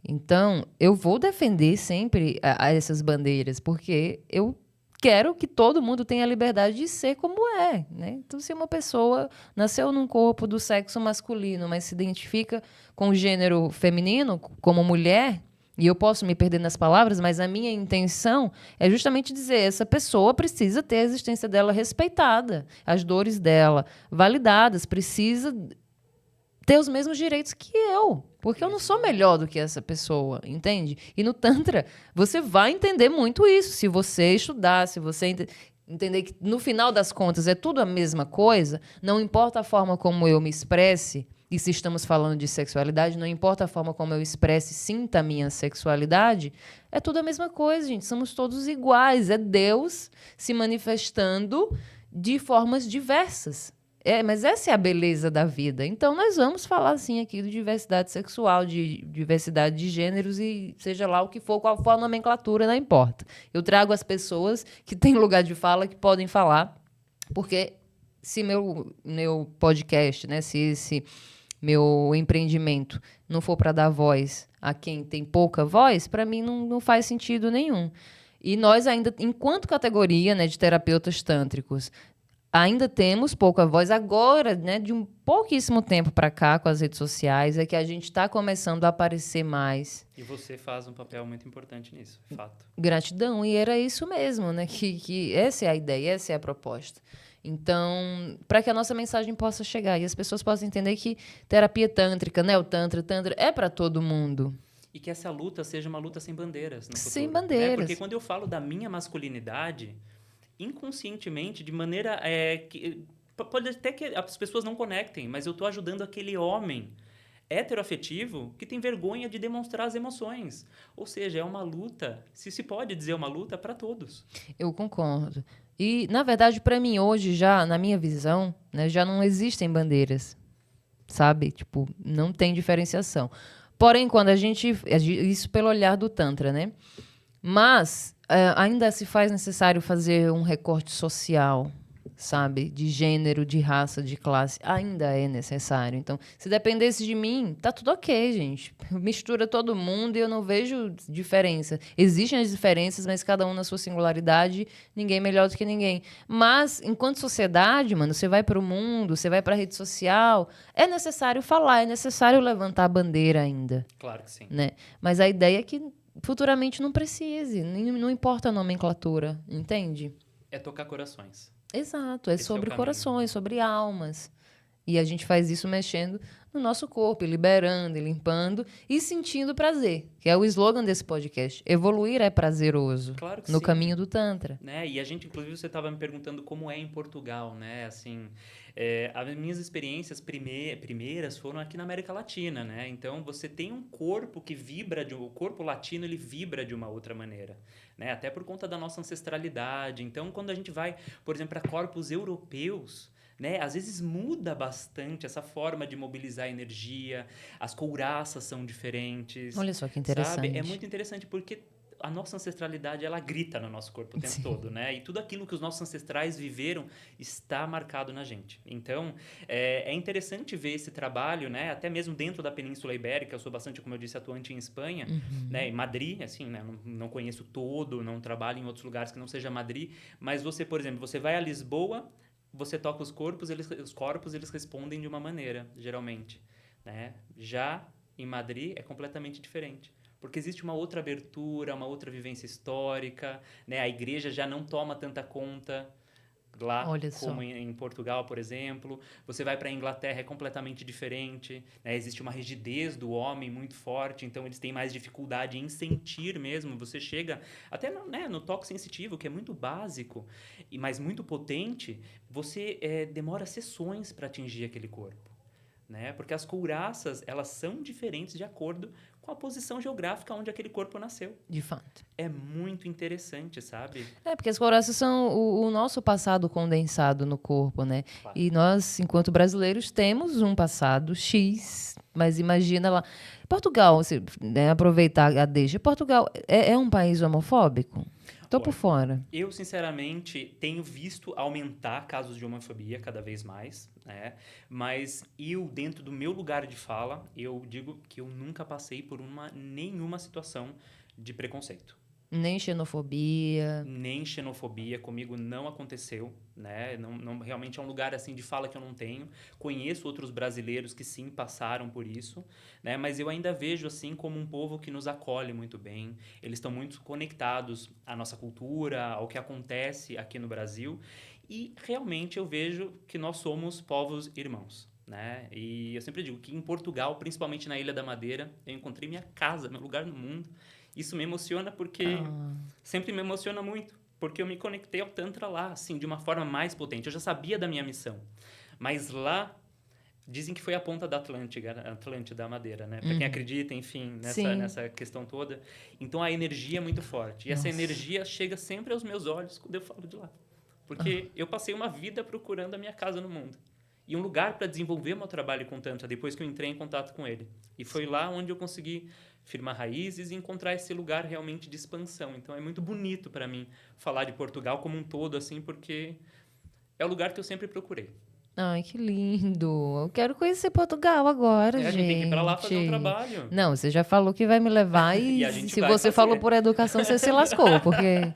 Então, eu vou defender sempre essas bandeiras, porque eu quero que todo mundo tenha a liberdade de ser como é, né? Então, se uma pessoa nasceu num corpo do sexo masculino, mas se identifica com o gênero feminino, como mulher, e eu posso me perder nas palavras, mas a minha intenção é justamente dizer, essa pessoa precisa ter a existência dela respeitada, as dores dela validadas, precisa ter os mesmos direitos que eu. Porque eu não sou melhor do que essa pessoa, entende? E no Tantra, você vai entender muito isso. Se você estudar, se você entender que, no final das contas, é tudo a mesma coisa, não importa a forma como eu me expresse, e se estamos falando de sexualidade, não importa a forma como eu expresse e sinta a minha sexualidade, é tudo a mesma coisa, gente. Somos todos iguais. É Deus se manifestando de formas diversas. Mas essa é a beleza da vida. Então, nós vamos falar, sim, aqui de diversidade sexual, de diversidade de gêneros e seja lá o que for, qual for a nomenclatura, não importa. Eu trago as pessoas que têm lugar de fala, que podem falar, porque se meu podcast, né, se esse meu empreendimento não for para dar voz a quem tem pouca voz, para mim não faz sentido nenhum. E nós ainda, enquanto categoria, né, de terapeutas tântricos, ainda temos pouca voz. Agora, né, de um pouquíssimo tempo para cá, com as redes sociais, é que a gente está começando a aparecer mais. E você faz um papel muito importante nisso, fato. Gratidão. E era isso mesmo, né? Que essa é a ideia, essa é a proposta. Então, para que a nossa mensagem possa chegar e as pessoas possam entender que terapia tântrica, né, o Tantra é para todo mundo. E que essa luta seja uma luta sem bandeiras no futuro. Sem bandeiras. Né? Porque quando eu falo da minha masculinidade, inconscientemente, de maneira que pode até que as pessoas não conectem, mas eu estou ajudando aquele homem heteroafetivo que tem vergonha de demonstrar as emoções. Ou seja, é uma luta, se pode dizer uma luta, para todos. Eu concordo. E, na verdade, para mim, hoje, já, na minha visão, né, já não existem bandeiras, sabe? Tipo, não tem diferenciação. Porém, quando a gente... Isso pelo olhar do Tantra, né? Mas ainda se faz necessário fazer um recorte social, sabe? De gênero, de raça, de classe. Ainda é necessário. Então, se dependesse de mim, tá tudo ok, gente. Mistura todo mundo e eu não vejo diferença. Existem as diferenças, mas cada um na sua singularidade, ninguém melhor do que ninguém. Mas, enquanto sociedade, mano, você vai pro mundo, você vai pra rede social, é necessário falar, é necessário levantar a bandeira ainda. Claro que sim. Né? Mas a ideia é que futuramente não precise, não importa a nomenclatura, entende? É tocar corações. Exato, é sobre corações, sobre almas. E a gente faz isso mexendo no nosso corpo, liberando, limpando e sentindo prazer, que é o slogan desse podcast. Evoluir é prazeroso. Claro que no sim. Caminho do Tantra. Né? E a gente, inclusive, você estava me perguntando como é em Portugal, né? Assim, as minhas experiências primeiras foram aqui na América Latina, né? Então, você tem um corpo que vibra, o corpo latino, ele vibra de uma outra maneira, né? Até por conta da nossa ancestralidade. Então, quando a gente vai, por exemplo, para corpos europeus, né? Às vezes muda bastante essa forma de mobilizar energia, as couraças são diferentes. Olha só que interessante. Sabe? É muito interessante porque a nossa ancestralidade, ela grita no nosso corpo o tempo Sim. todo, né? E tudo aquilo que os nossos ancestrais viveram está marcado na gente. Então, é interessante ver esse trabalho, né? Até mesmo dentro da Península Ibérica, eu sou bastante, como eu disse, atuante em Espanha, né? Em Madrid, assim, né? Não conheço todo, não trabalho em outros lugares que não seja Madrid, mas você, por exemplo, você vai a Lisboa, você toca os corpos, eles respondem de uma maneira, geralmente, né? Já em Madrid é completamente diferente. Porque existe uma outra abertura, uma outra vivência histórica, né? A igreja já não toma tanta conta lá, Olha como só. em Portugal, por exemplo. Você vai para a Inglaterra, é completamente diferente, né? Existe uma rigidez do homem muito forte, então eles têm mais dificuldade em sentir mesmo. Você chega até no toque sensitivo, que é muito básico, mas muito potente, você demora sessões para atingir aquele corpo. Né? Porque as couraças, elas são diferentes de acordo com a posição geográfica onde aquele corpo nasceu. De fato. É muito interessante, sabe? Porque as couraças são o nosso passado condensado no corpo, né? Claro. E nós, enquanto brasileiros, temos um passado X, mas imagina lá. Portugal, se, né, aproveitar a deixa. Portugal é um país homofóbico? Tô por Olha, fora. eu, sinceramente, tenho visto aumentar casos de homofobia cada vez mais, né? Mas eu, dentro do meu lugar de fala, eu digo que eu nunca passei por nenhuma situação de preconceito. Nem xenofobia. Nem xenofobia, comigo não aconteceu, né? Realmente é um lugar assim de fala que eu não tenho. Conheço outros brasileiros que sim passaram por isso, né? Mas eu ainda vejo assim como um povo que nos acolhe muito bem. Eles estão muito conectados à nossa cultura, ao que acontece aqui no Brasil. E realmente eu vejo que nós somos povos irmãos. Né? E eu sempre digo que em Portugal, principalmente na Ilha da Madeira, eu encontrei minha casa, meu lugar no mundo. Isso me emociona porque sempre me emociona muito, porque eu me conectei ao Tantra lá, assim, de uma forma mais potente. Eu já sabia da minha missão, mas lá dizem que foi a ponta da Atlântida, a Madeira, né? Para quem acredita, enfim, Sim. nessa questão toda. Então a energia é muito forte. E essa energia chega sempre aos meus olhos quando eu falo de lá. Porque eu passei uma vida procurando a minha casa no mundo. E um lugar para desenvolver meu trabalho com Tantra, depois que eu entrei em contato com ele. E foi lá onde eu consegui firmar raízes e encontrar esse lugar realmente de expansão. Então é muito bonito para mim falar de Portugal como um todo, assim, porque é o lugar que eu sempre procurei. Ai, que lindo. Eu quero conhecer Portugal agora, A gente tem que ir para lá fazer um gente. trabalho. Não, você já falou que vai me levar E e a gente se vai você fazer. falou por educação, você se lascou, porque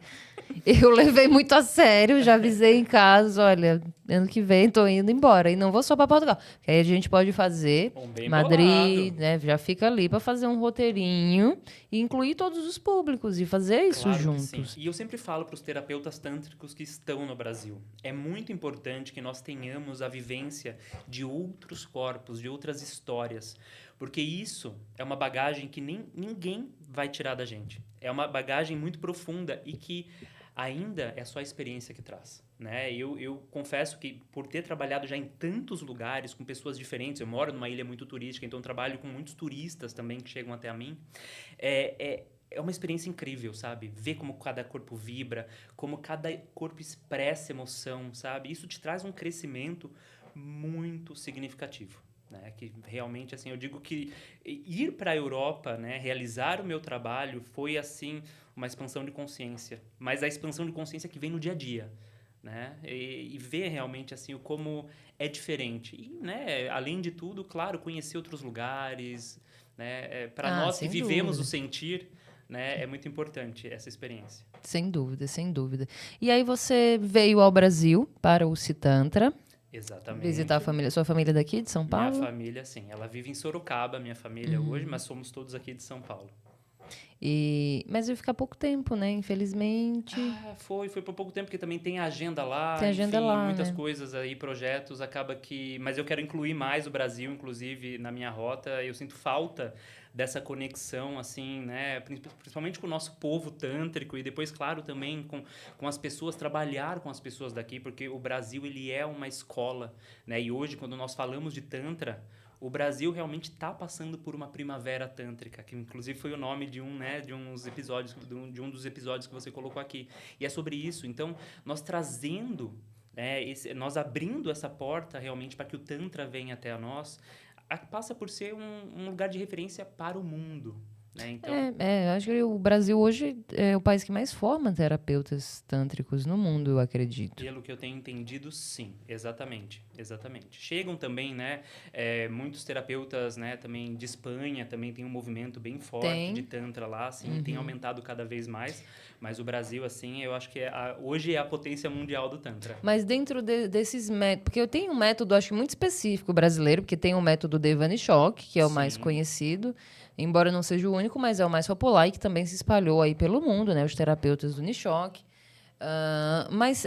eu levei muito a sério, já avisei em casa, olha, ano que vem tô indo embora e não vou só para Portugal. Que aí a gente pode fazer Um bem Madrid, bolado. né? Já fica ali para fazer um roteirinho e incluir todos os públicos e fazer isso Claro que sim. juntos. E eu sempre falo para os terapeutas tântricos que estão no Brasil. É muito importante que nós tenhamos a vivência de outros corpos, de outras histórias. Porque isso é uma bagagem que ninguém vai tirar da gente. É uma bagagem muito profunda e que ainda é só a experiência que traz. Né? Eu confesso que por ter trabalhado já em tantos lugares, com pessoas diferentes, eu moro numa ilha muito turística, então trabalho com muitos turistas também que chegam até a mim, é uma experiência incrível, sabe? Ver como cada corpo vibra, como cada corpo expressa emoção, sabe? Isso te traz um crescimento muito significativo. Né? Que realmente, assim, eu digo que ir para a Europa, né, realizar o meu trabalho foi, assim, uma expansão de consciência. Mas a expansão de consciência que vem no dia a dia. Né? E ver realmente, assim, como é diferente. E, né, além de tudo, claro, conhecer outros lugares. Né? Para nós que Sem vivemos o dúvida. sentir, né, é muito importante essa experiência. Sem dúvida, sem dúvida. E aí você veio ao Brasil para o Citantra, visitar a Exatamente. família, sua família daqui de São Minha Paulo. família, sim, ela vive em Sorocaba, minha família hoje, mas somos todos aqui de São Paulo. Mas vai ficar pouco tempo, né? Infelizmente. Foi por pouco tempo, porque também tem agenda lá, Tem agenda enfim, lá, muitas né? coisas aí, projetos, acaba que... Mas eu quero incluir mais o Brasil, inclusive, na minha rota. Eu sinto falta dessa conexão, assim, né? Principalmente com o nosso povo tântrico e depois, claro, também com as pessoas, trabalhar com as pessoas daqui, porque o Brasil, ele é uma escola, né? E hoje, quando nós falamos de Tantra, o Brasil realmente está passando por uma primavera tântrica, que inclusive foi o nome de uns episódios, de um dos episódios que você colocou aqui. E é sobre isso. Então, nós trazendo, né, nós abrindo essa porta realmente para que o Tantra venha até a nós, passa por ser um lugar de referência para o mundo. né? Então, Acho que o Brasil hoje é o país que mais forma terapeutas tântricos no mundo, eu acredito. pelo que eu tenho entendido, sim, exatamente, exatamente. Chegam também, né, muitos terapeutas, né, também de Espanha, também tem um movimento bem forte de Tem. tantra lá, assim, tem aumentado cada vez mais, mas o Brasil, assim, eu acho que hoje é a potência mundial do tantra. Mas dentro desses métodos, porque eu tenho um método, acho que muito específico brasileiro, porque tem o método Devani Choque, que é o mais Sim, conhecido, embora não seja o único, mas é o mais popular e que também se espalhou aí pelo mundo, né? Os terapeutas do Nichoque. Mas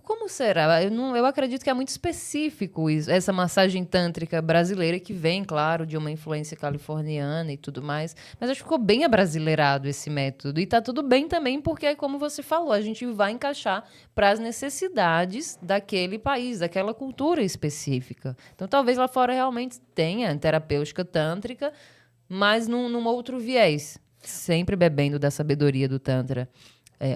como será? Eu acredito que é muito específico isso, essa massagem tântrica brasileira que vem, claro, de uma influência californiana e tudo mais. Mas acho que ficou bem abrasileirado esse método. E tá tudo bem também, porque, como você falou, a gente vai encaixar para as necessidades daquele país, daquela cultura específica. Então, talvez lá fora realmente tenha terapêutica tântrica, mas num outro viés. Sempre bebendo da sabedoria do Tantra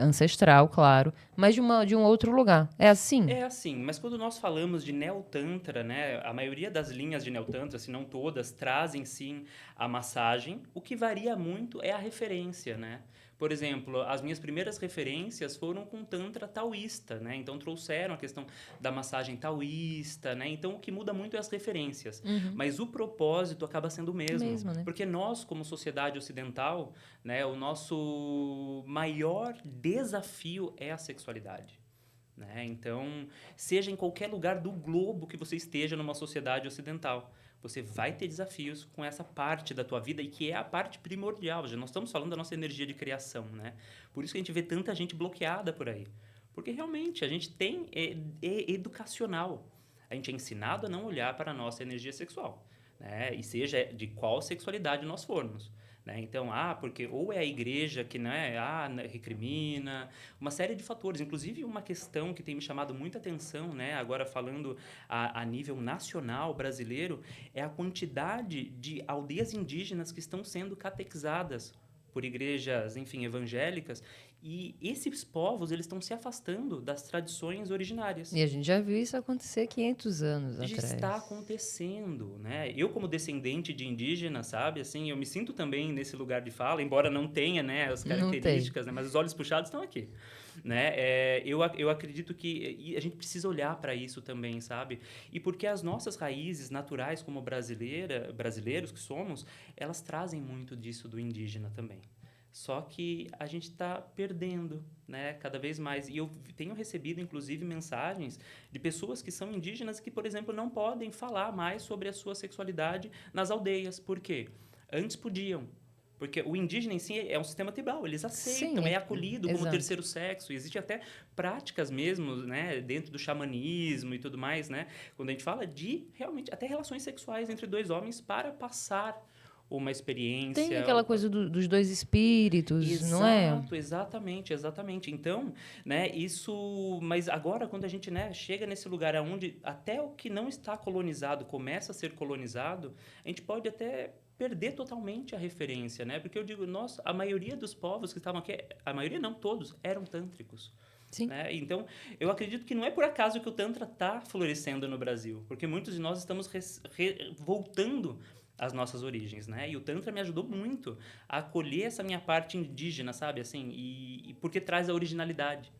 ancestral, claro, mas de um outro lugar. É assim? é assim, mas quando nós falamos de Neotantra, né, a maioria das linhas de Neotantra, se não todas, trazem sim a massagem. O que varia muito é a referência, né? Por exemplo, as minhas primeiras referências foram com Tantra taoísta, né? Então trouxeram a questão da massagem taoísta, né? Então o que muda muito é as referências, mas o propósito acaba sendo o mesmo, Mesmo, né? porque nós, como sociedade ocidental, né, o nosso maior desafio é a sexualidade. Né? Então, seja em qualquer lugar do globo que você esteja numa sociedade ocidental, você vai ter desafios com essa parte da tua vida e que é a parte primordial. Já nós estamos falando da nossa energia de criação, né? Por isso que a gente vê tanta gente bloqueada por aí. Porque realmente a gente tem educacional. A gente é ensinado a não olhar para a nossa energia sexual, né? E seja de qual sexualidade nós formos. Né? Então, porque ou é a igreja que recrimina, uma série de fatores, inclusive uma questão que tem me chamado muita atenção, né? Agora falando a nível nacional brasileiro, é a quantidade de aldeias indígenas que estão sendo catequizadas por igrejas, enfim, evangélicas, e esses povos eles estão se afastando das tradições originárias. E a gente já viu isso acontecer 500 anos Já está atrás. acontecendo, né? Eu como descendente de indígena, sabe, assim, eu me sinto também nesse lugar de fala, embora não tenha, né, as Não tem. características, né, mas os olhos puxados estão aqui, né? Eu acredito que a gente precisa olhar para isso também, sabe? E porque as nossas raízes naturais como brasileiros que somos, elas trazem muito disso do indígena também. Só que a gente está perdendo, né, cada vez mais. E eu tenho recebido, inclusive, mensagens de pessoas que são indígenas que, por exemplo, não podem falar mais sobre a sua sexualidade nas aldeias. Por quê? Antes podiam. Porque o indígena em si é um sistema tribal, eles aceitam, Sim, é acolhido como exato. terceiro sexo. Existem até práticas mesmo, né, dentro do xamanismo e tudo mais, né, quando a gente fala de realmente até relações sexuais entre dois homens para passar uma Tem experiência. aquela coisa dos dois espíritos, não é? Exato, exatamente, exatamente. Então, né, isso, mas agora quando a gente, né, chega nesse lugar onde até o que não está colonizado começa a ser colonizado, a gente pode até perder totalmente a referência, né? Porque eu digo, nossa, a maioria dos povos que estavam aqui, a maioria não todos, eram tântricos. Sim. Né? Então, eu acredito que não é por acaso que o Tantra está florescendo no Brasil, porque muitos de nós estamos voltando às nossas origens, né? E o Tantra me ajudou muito a acolher essa minha parte indígena, sabe? Assim, e porque traz a originalidade.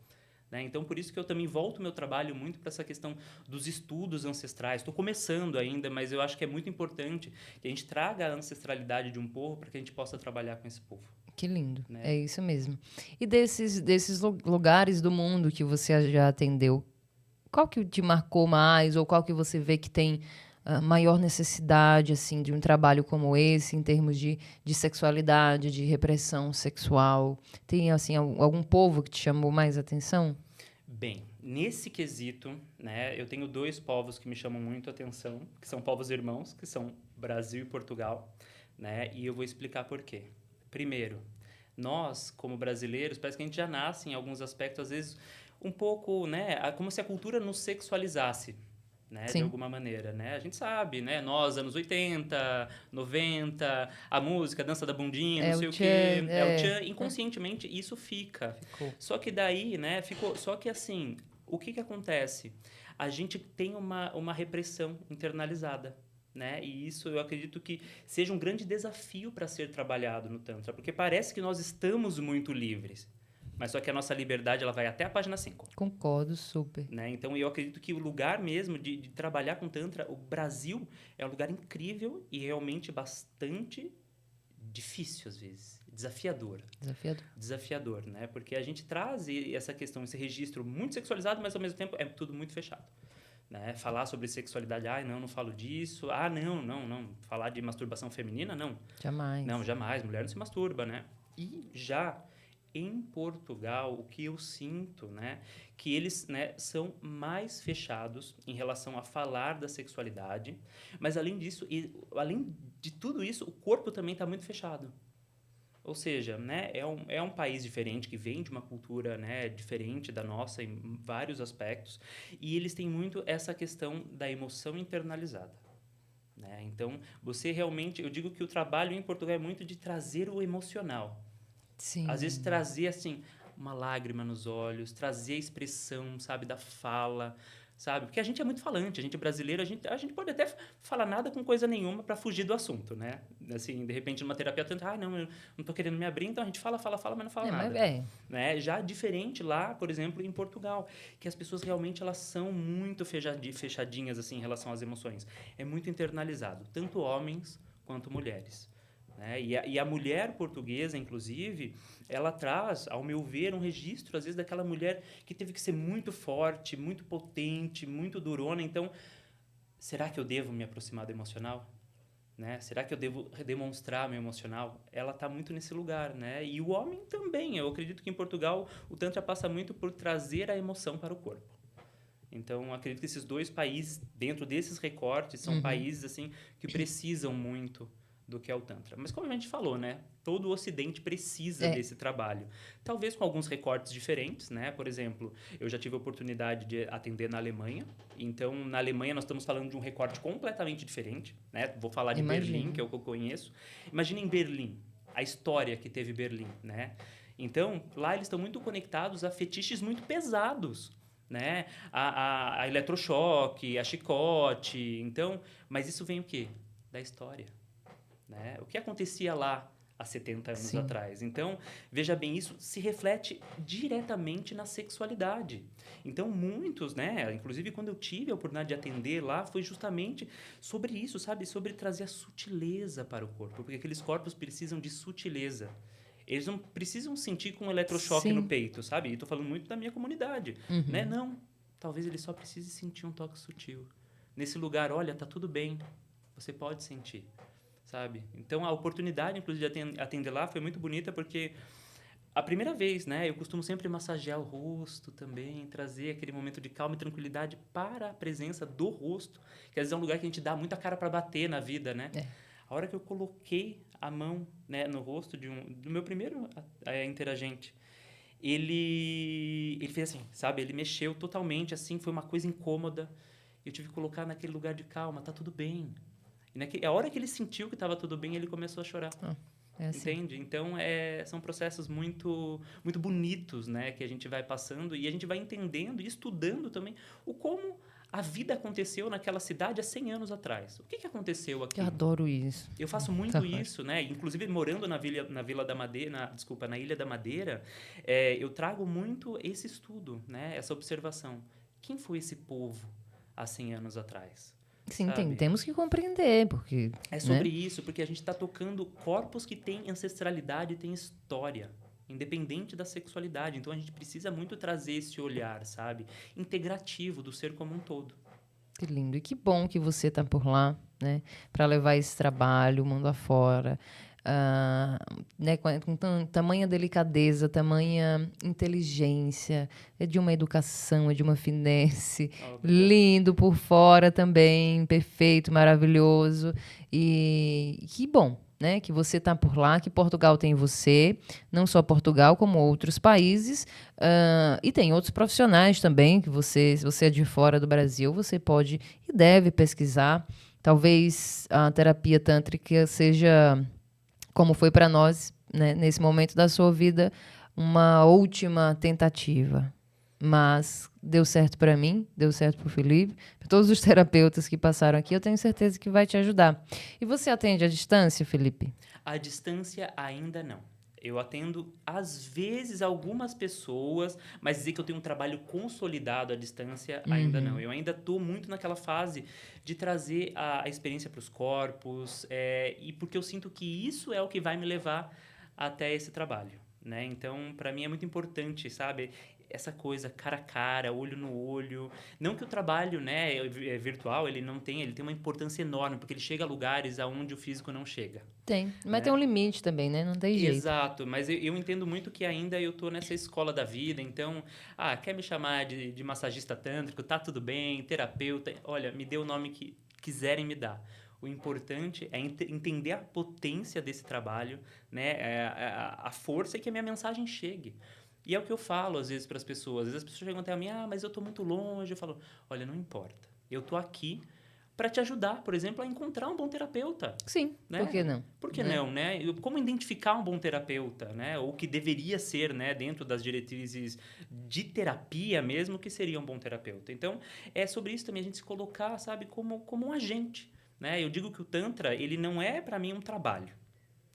Né? Então, por isso que eu também volto meu trabalho muito para essa questão dos estudos ancestrais. Estou começando ainda, mas eu acho que é muito importante que a gente traga a ancestralidade de um povo para que a gente possa trabalhar com esse povo. Que lindo. Né? É isso mesmo. E desses lugares do mundo que você já atendeu, qual que te marcou mais ou qual que você vê que tem maior necessidade assim de um trabalho como esse em termos de sexualidade, de repressão sexual? Tem assim algum povo que te chamou mais atenção? Bem, nesse quesito, né, eu tenho dois povos que me chamam muito a atenção, que são povos irmãos, que são Brasil e Portugal, né, e eu vou explicar por quê. Primeiro, nós, como brasileiros, parece que a gente já nasce em alguns aspectos, às vezes, um pouco, né, como se a cultura nos sexualizasse, né, de Sim. alguma maneira, né? A gente sabe, né? Nós, anos 80, 90, a música, a dança da bundinha, não É o sei o tchan, quê, é o é, tchan, inconscientemente isso fica. ficou. Só que daí, né, ficou, só que assim, o que que acontece? A gente tem uma repressão internalizada. né? E isso eu acredito que seja um grande desafio para ser trabalhado no Tantra, porque parece que nós estamos muito livres, mas só que a nossa liberdade ela vai até a página 5. Concordo, super. Né? Então, eu acredito que o lugar mesmo de trabalhar com Tantra, o Brasil, é um lugar incrível e realmente bastante difícil, às vezes. Desafiador. Desafiador. Desafiador, né? Porque a gente traz essa questão, esse registro muito sexualizado, mas ao mesmo tempo é tudo muito fechado. Né? Falar sobre sexualidade, não falo disso. Não. Falar de masturbação feminina, não. Jamais. Não, jamais. Mulher não se masturba, né? E já em Portugal, o que eu sinto, né, que eles, né, são mais fechados em relação a falar da sexualidade, mas além disso, além de tudo isso, o corpo também está muito fechado. Ou seja, né, é um país diferente, que vem de uma cultura, né, diferente da nossa em vários aspectos, e eles têm muito essa questão da emoção internalizada. Né? Então, você realmente, eu digo que o trabalho em Portugal é muito de trazer o emocional. Sim. Às vezes trazer, assim, uma lágrima nos olhos, trazer a expressão, sabe, da fala, sabe? Porque a gente é muito falante, a gente é brasileiro, a gente pode até falar nada com coisa nenhuma para fugir do assunto, né? Assim, de repente, numa terapia, não, eu não tô querendo me abrir, então a gente fala, mas não fala nada. Né? Já diferente lá, por exemplo, em Portugal, que as pessoas realmente elas são muito fechadinhas, assim, em relação às emoções. É muito internalizado, tanto homens quanto mulheres. Né? E a mulher portuguesa, inclusive, ela traz, ao meu ver, um registro, às vezes, daquela mulher que teve que ser muito forte, muito potente, muito durona. Então, será que eu devo me aproximar do emocional? Né? Será que eu devo demonstrar meu emocional? Ela está muito nesse lugar. Né? E o homem também. Eu acredito que em Portugal o Tantra passa muito por trazer a emoção para o corpo. Então, acredito que esses dois países, dentro desses recortes, são países assim que precisam muito do que é o Tantra. Mas como a gente falou, né? Todo o Ocidente precisa desse trabalho. Talvez com alguns recortes diferentes, né? Por exemplo, eu já tive a oportunidade de atender na Alemanha. Então, na Alemanha, nós estamos falando de um recorte completamente diferente, né? Vou falar de Berlim, que é o que eu conheço. Imagina em Berlim, a história que teve Berlim, né? Então, lá eles estão muito conectados a fetiches muito pesados, né? A eletrochoque, a chicote. Então, mas isso vem o quê? Da história. Né? O que acontecia lá há 70 anos atrás? Então, veja bem, isso se reflete diretamente na sexualidade. Então, muitos, né? Inclusive, quando eu tive a oportunidade de atender lá, foi justamente sobre isso, sabe? Sobre trazer a sutileza para o corpo. Porque aqueles corpos precisam de sutileza. Eles não precisam sentir com um eletrochoque no peito, sabe? E estou falando muito da minha comunidade. Né? Não. Talvez ele só precise sentir um toque sutil. Nesse lugar, olha, tá tudo bem. Você pode sentir. Sabe? Então, a oportunidade, inclusive, de atender lá foi muito bonita, porque a primeira vez, né? Eu costumo sempre massagear o rosto também, trazer aquele momento de calma e tranquilidade para a presença do rosto, que às vezes é um lugar que a gente dá muita cara para bater na vida, né? A hora que eu coloquei a mão, né, no rosto do meu primeiro interagente, ele fez assim, sabe? Ele mexeu totalmente, assim, foi uma coisa incômoda. Eu tive que colocar naquele lugar de calma, tá tudo bem. E a hora que ele sentiu que estava tudo bem, ele começou a chorar. Assim. Entende? Então, são processos muito, muito bonitos, né? Que a gente vai passando e a gente vai entendendo e estudando também como a vida aconteceu naquela cidade há 100 anos atrás. O que aconteceu aqui? Eu adoro isso. Eu faço muito isso, né? Inclusive, morando na Ilha da Madeira, eu trago muito esse estudo, né? Essa observação. Quem foi esse povo há 100 anos atrás? Sim, temos que compreender, porque... É sobre isso, porque a gente está tocando corpos que têm ancestralidade e têm história, independente da sexualidade. Então, a gente precisa muito trazer esse olhar, sabe? Integrativo do ser como um todo. Que lindo. E que bom que você está por lá, né? Para levar esse trabalho mundo afora. Né, com tamanha delicadeza, tamanha inteligência, é de uma educação, é de uma finesse, lindo por fora também, perfeito, maravilhoso, e que bom, né, que você está por lá, que Portugal tem você, não só Portugal, como outros países, e tem outros profissionais também, que se você é de fora do Brasil, você pode e deve pesquisar, talvez a terapia tântrica seja... como foi para nós, né, nesse momento da sua vida, uma última tentativa. mas deu certo para mim, deu certo para o Felipe, para todos os terapeutas que passaram aqui, eu tenho certeza que vai te ajudar. E você atende à distância, Felipe? À distância, ainda não. Eu atendo, às vezes, algumas pessoas, mas dizer que eu tenho um trabalho consolidado à distância, ainda não. Eu ainda estou muito naquela fase de trazer a experiência para os corpos, e porque eu sinto que isso é o que vai me levar até esse trabalho, né? Então, para mim é muito importante, sabe? Essa coisa cara a cara, olho no olho. Não que o trabalho, né, virtual, ele tem uma importância enorme, porque ele chega a lugares aonde o físico não chega, Tem, mas tem né? um limite também, né? Não tem jeito. Exato, mas eu entendo muito que ainda eu tô nessa escola da vida, então, quer me chamar de massagista tântrico, tá tudo bem, terapeuta, olha, me dê o nome que quiserem me dar. O importante é entender a potência desse trabalho, né, a força e que a minha mensagem chegue. E é o que eu falo às vezes para as pessoas. Às vezes as pessoas chegam até a mim, mas eu tô muito longe. Eu falo, olha, não importa. Eu tô aqui para te ajudar, por exemplo, a encontrar um bom terapeuta, Sim, né? por que não? Por que Né? não, né? Como identificar um bom terapeuta, né? Ou que deveria ser, né, dentro das diretrizes de terapia mesmo, que seria um bom terapeuta. Então, é sobre isso também a gente se colocar, sabe, como um agente, né? Eu digo que o Tantra, ele não é para mim um trabalho.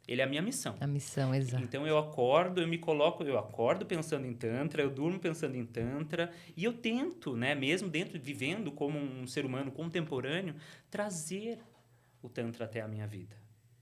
Ele é a minha missão. A missão, exato. Então eu acordo pensando em Tantra, eu durmo pensando em Tantra, e eu tento, né, mesmo vivendo como um ser humano contemporâneo, trazer o Tantra até a minha vida,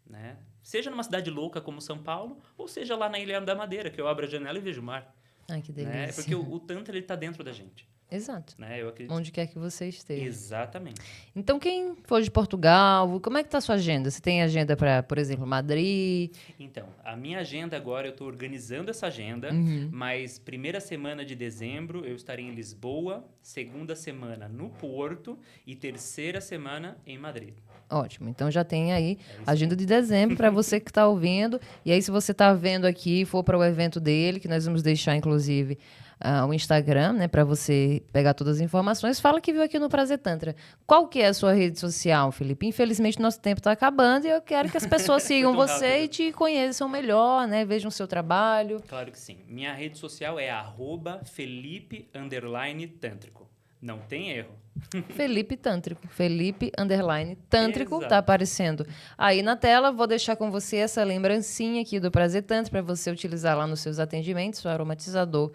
né? Seja numa cidade louca como São Paulo, ou seja lá na Ilha da Madeira, que eu abro a janela e vejo o mar, Ai, que né? delícia. Porque o Tantra, ele tá dentro da gente, Exato. né? Eu acredito. Onde quer que você esteja. Exatamente. Então, quem for de Portugal, como é que tá a sua agenda? Você tem agenda para, por exemplo, Madrid? Então, a minha agenda agora, eu estou organizando essa agenda, mas primeira semana de dezembro eu estarei em Lisboa, segunda semana no Porto e terceira semana em Madrid. Ótimo. Então já tem aí É a isso agenda aí. de dezembro para você que está ouvindo. E aí, se você está vendo aqui e for para o evento dele, que nós vamos deixar, inclusive, o Instagram, né, para você pegar todas as informações, fala que viu aqui no Prazer Tantra. Qual que é a sua rede social, Felipe? Infelizmente, nosso tempo está acabando e eu quero que as pessoas Foi sigam tão você rápido. e te conheçam melhor, né? Vejam o seu trabalho. Claro que sim. Minha rede social é @Felipe_Tântrico. Não tem erro. Felipe Tântrico. Felipe Tântrico, tá Exato. aparecendo aí na tela. Vou deixar com você essa lembrancinha aqui do Prazer Tantra para você utilizar lá nos seus atendimentos, o aromatizador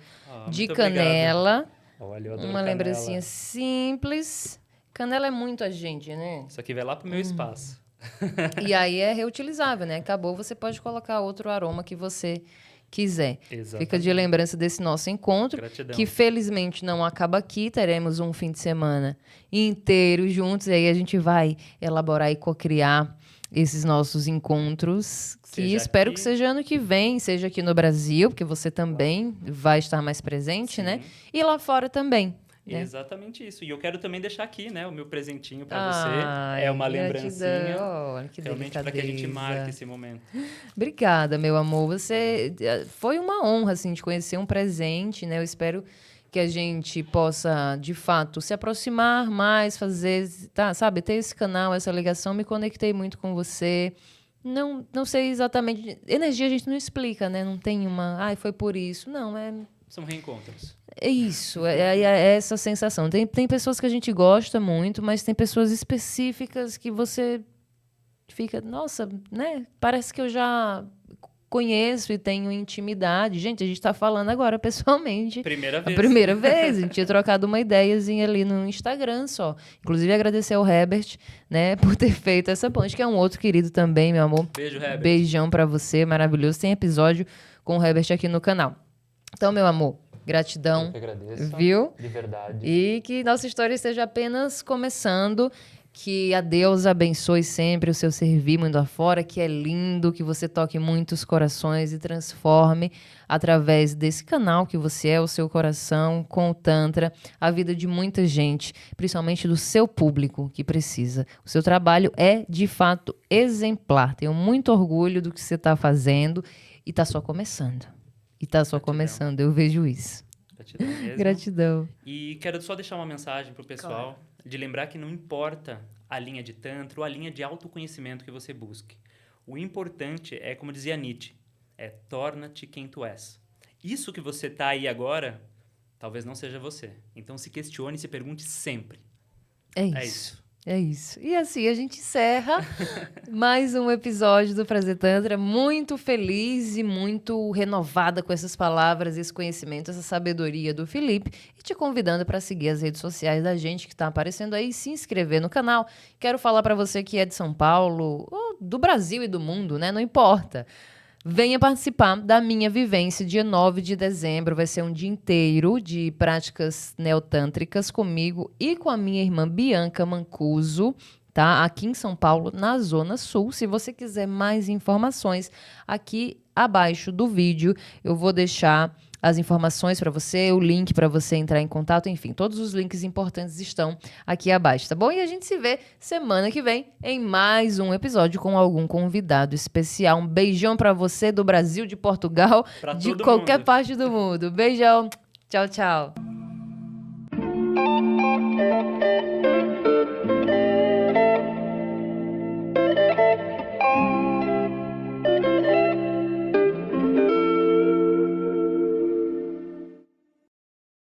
de Muito canela. obrigado. Olha, eu adoro Uma canela. lembrancinha simples. Canela é muito agente, né? Isso aqui vai lá pro meu espaço. E aí é reutilizável, né? Acabou, você pode colocar outro aroma que você quiser. Exatamente. Fica de lembrança desse nosso encontro, Gratidão. que felizmente não acaba aqui. Teremos um fim de semana inteiro juntos. E aí a gente vai elaborar e cocriar esses nossos encontros, que Seja espero aqui. que seja ano que vem, seja aqui no Brasil, porque você também vai estar mais presente, né? Sim. E lá fora também. Né? Exatamente isso. E eu quero também deixar aqui, né, o meu presentinho para Ai, você. É uma gratidão. lembrancinha. Olha, que Realmente para que a gente delicadeza. marque esse momento. Obrigada, meu amor. Você foi uma honra assim de conhecer um presente, né? Eu espero que a gente possa, de fato, se aproximar mais, fazer, tá, sabe, ter esse canal, essa ligação. Me conectei muito com você. Não sei exatamente. Energia a gente não explica, né? Não tem uma. Ai, foi por isso. Não, São reencontros. é isso, é essa sensação. Tem pessoas que a gente gosta muito, mas tem pessoas específicas que você fica, nossa, né? Parece que eu já conheço e tenho intimidade. Gente, a gente tá falando agora pessoalmente. Primeira A vez. primeira vez. A gente tinha trocado uma ideiazinha ali no Instagram só. Inclusive, agradecer ao Herbert, né, por ter feito essa ponte, que é um outro querido também, meu amor. Beijo, Herbert. Beijão pra você, maravilhoso. Tem episódio com o Herbert aqui no canal. Então, meu amor, gratidão. Eu que agradeço. Viu? De verdade. E que nossa história esteja apenas começando. Que a Deus abençoe sempre o seu servir mundo afora, que é lindo, que você toque muitos corações e transforme, através desse canal que você é, o seu coração, com o Tantra, a vida de muita gente, principalmente do seu público que precisa. O seu trabalho é, de fato, exemplar. Tenho muito orgulho do que você está fazendo e está só começando. E está só Gratidão. começando, eu vejo isso. Gratidão mesmo. Gratidão. E quero só deixar uma mensagem pro pessoal, de lembrar que não importa a linha de Tantra ou a linha de autoconhecimento que você busque. O importante é, como dizia Nietzsche, torna-te quem tu és. Isso que você tá aí agora talvez não seja você. Então se questione e se pergunte sempre. É isso. É isso. E assim a gente encerra mais um episódio do Prazer Tantra, muito feliz e muito renovada com essas palavras, esse conhecimento, essa sabedoria do Felipe, e te convidando para seguir as redes sociais da gente que está aparecendo aí, se inscrever no canal. Quero falar para você que é de São Paulo, ou do Brasil e do mundo, né? Não importa. Venha participar da minha vivência, dia 9 de dezembro. Vai ser um dia inteiro de práticas neotântricas comigo e com a minha irmã Bianca Mancuso, tá? Aqui em São Paulo, na Zona Sul. Se você quiser mais informações, aqui abaixo do vídeo eu vou deixar as informações para você, o link para você entrar em contato, enfim, todos os links importantes estão aqui abaixo, tá bom? E a gente se vê semana que vem em mais um episódio com algum convidado especial. Um beijão para você do Brasil, de Portugal, de qualquer parte do mundo. Beijão, tchau, tchau.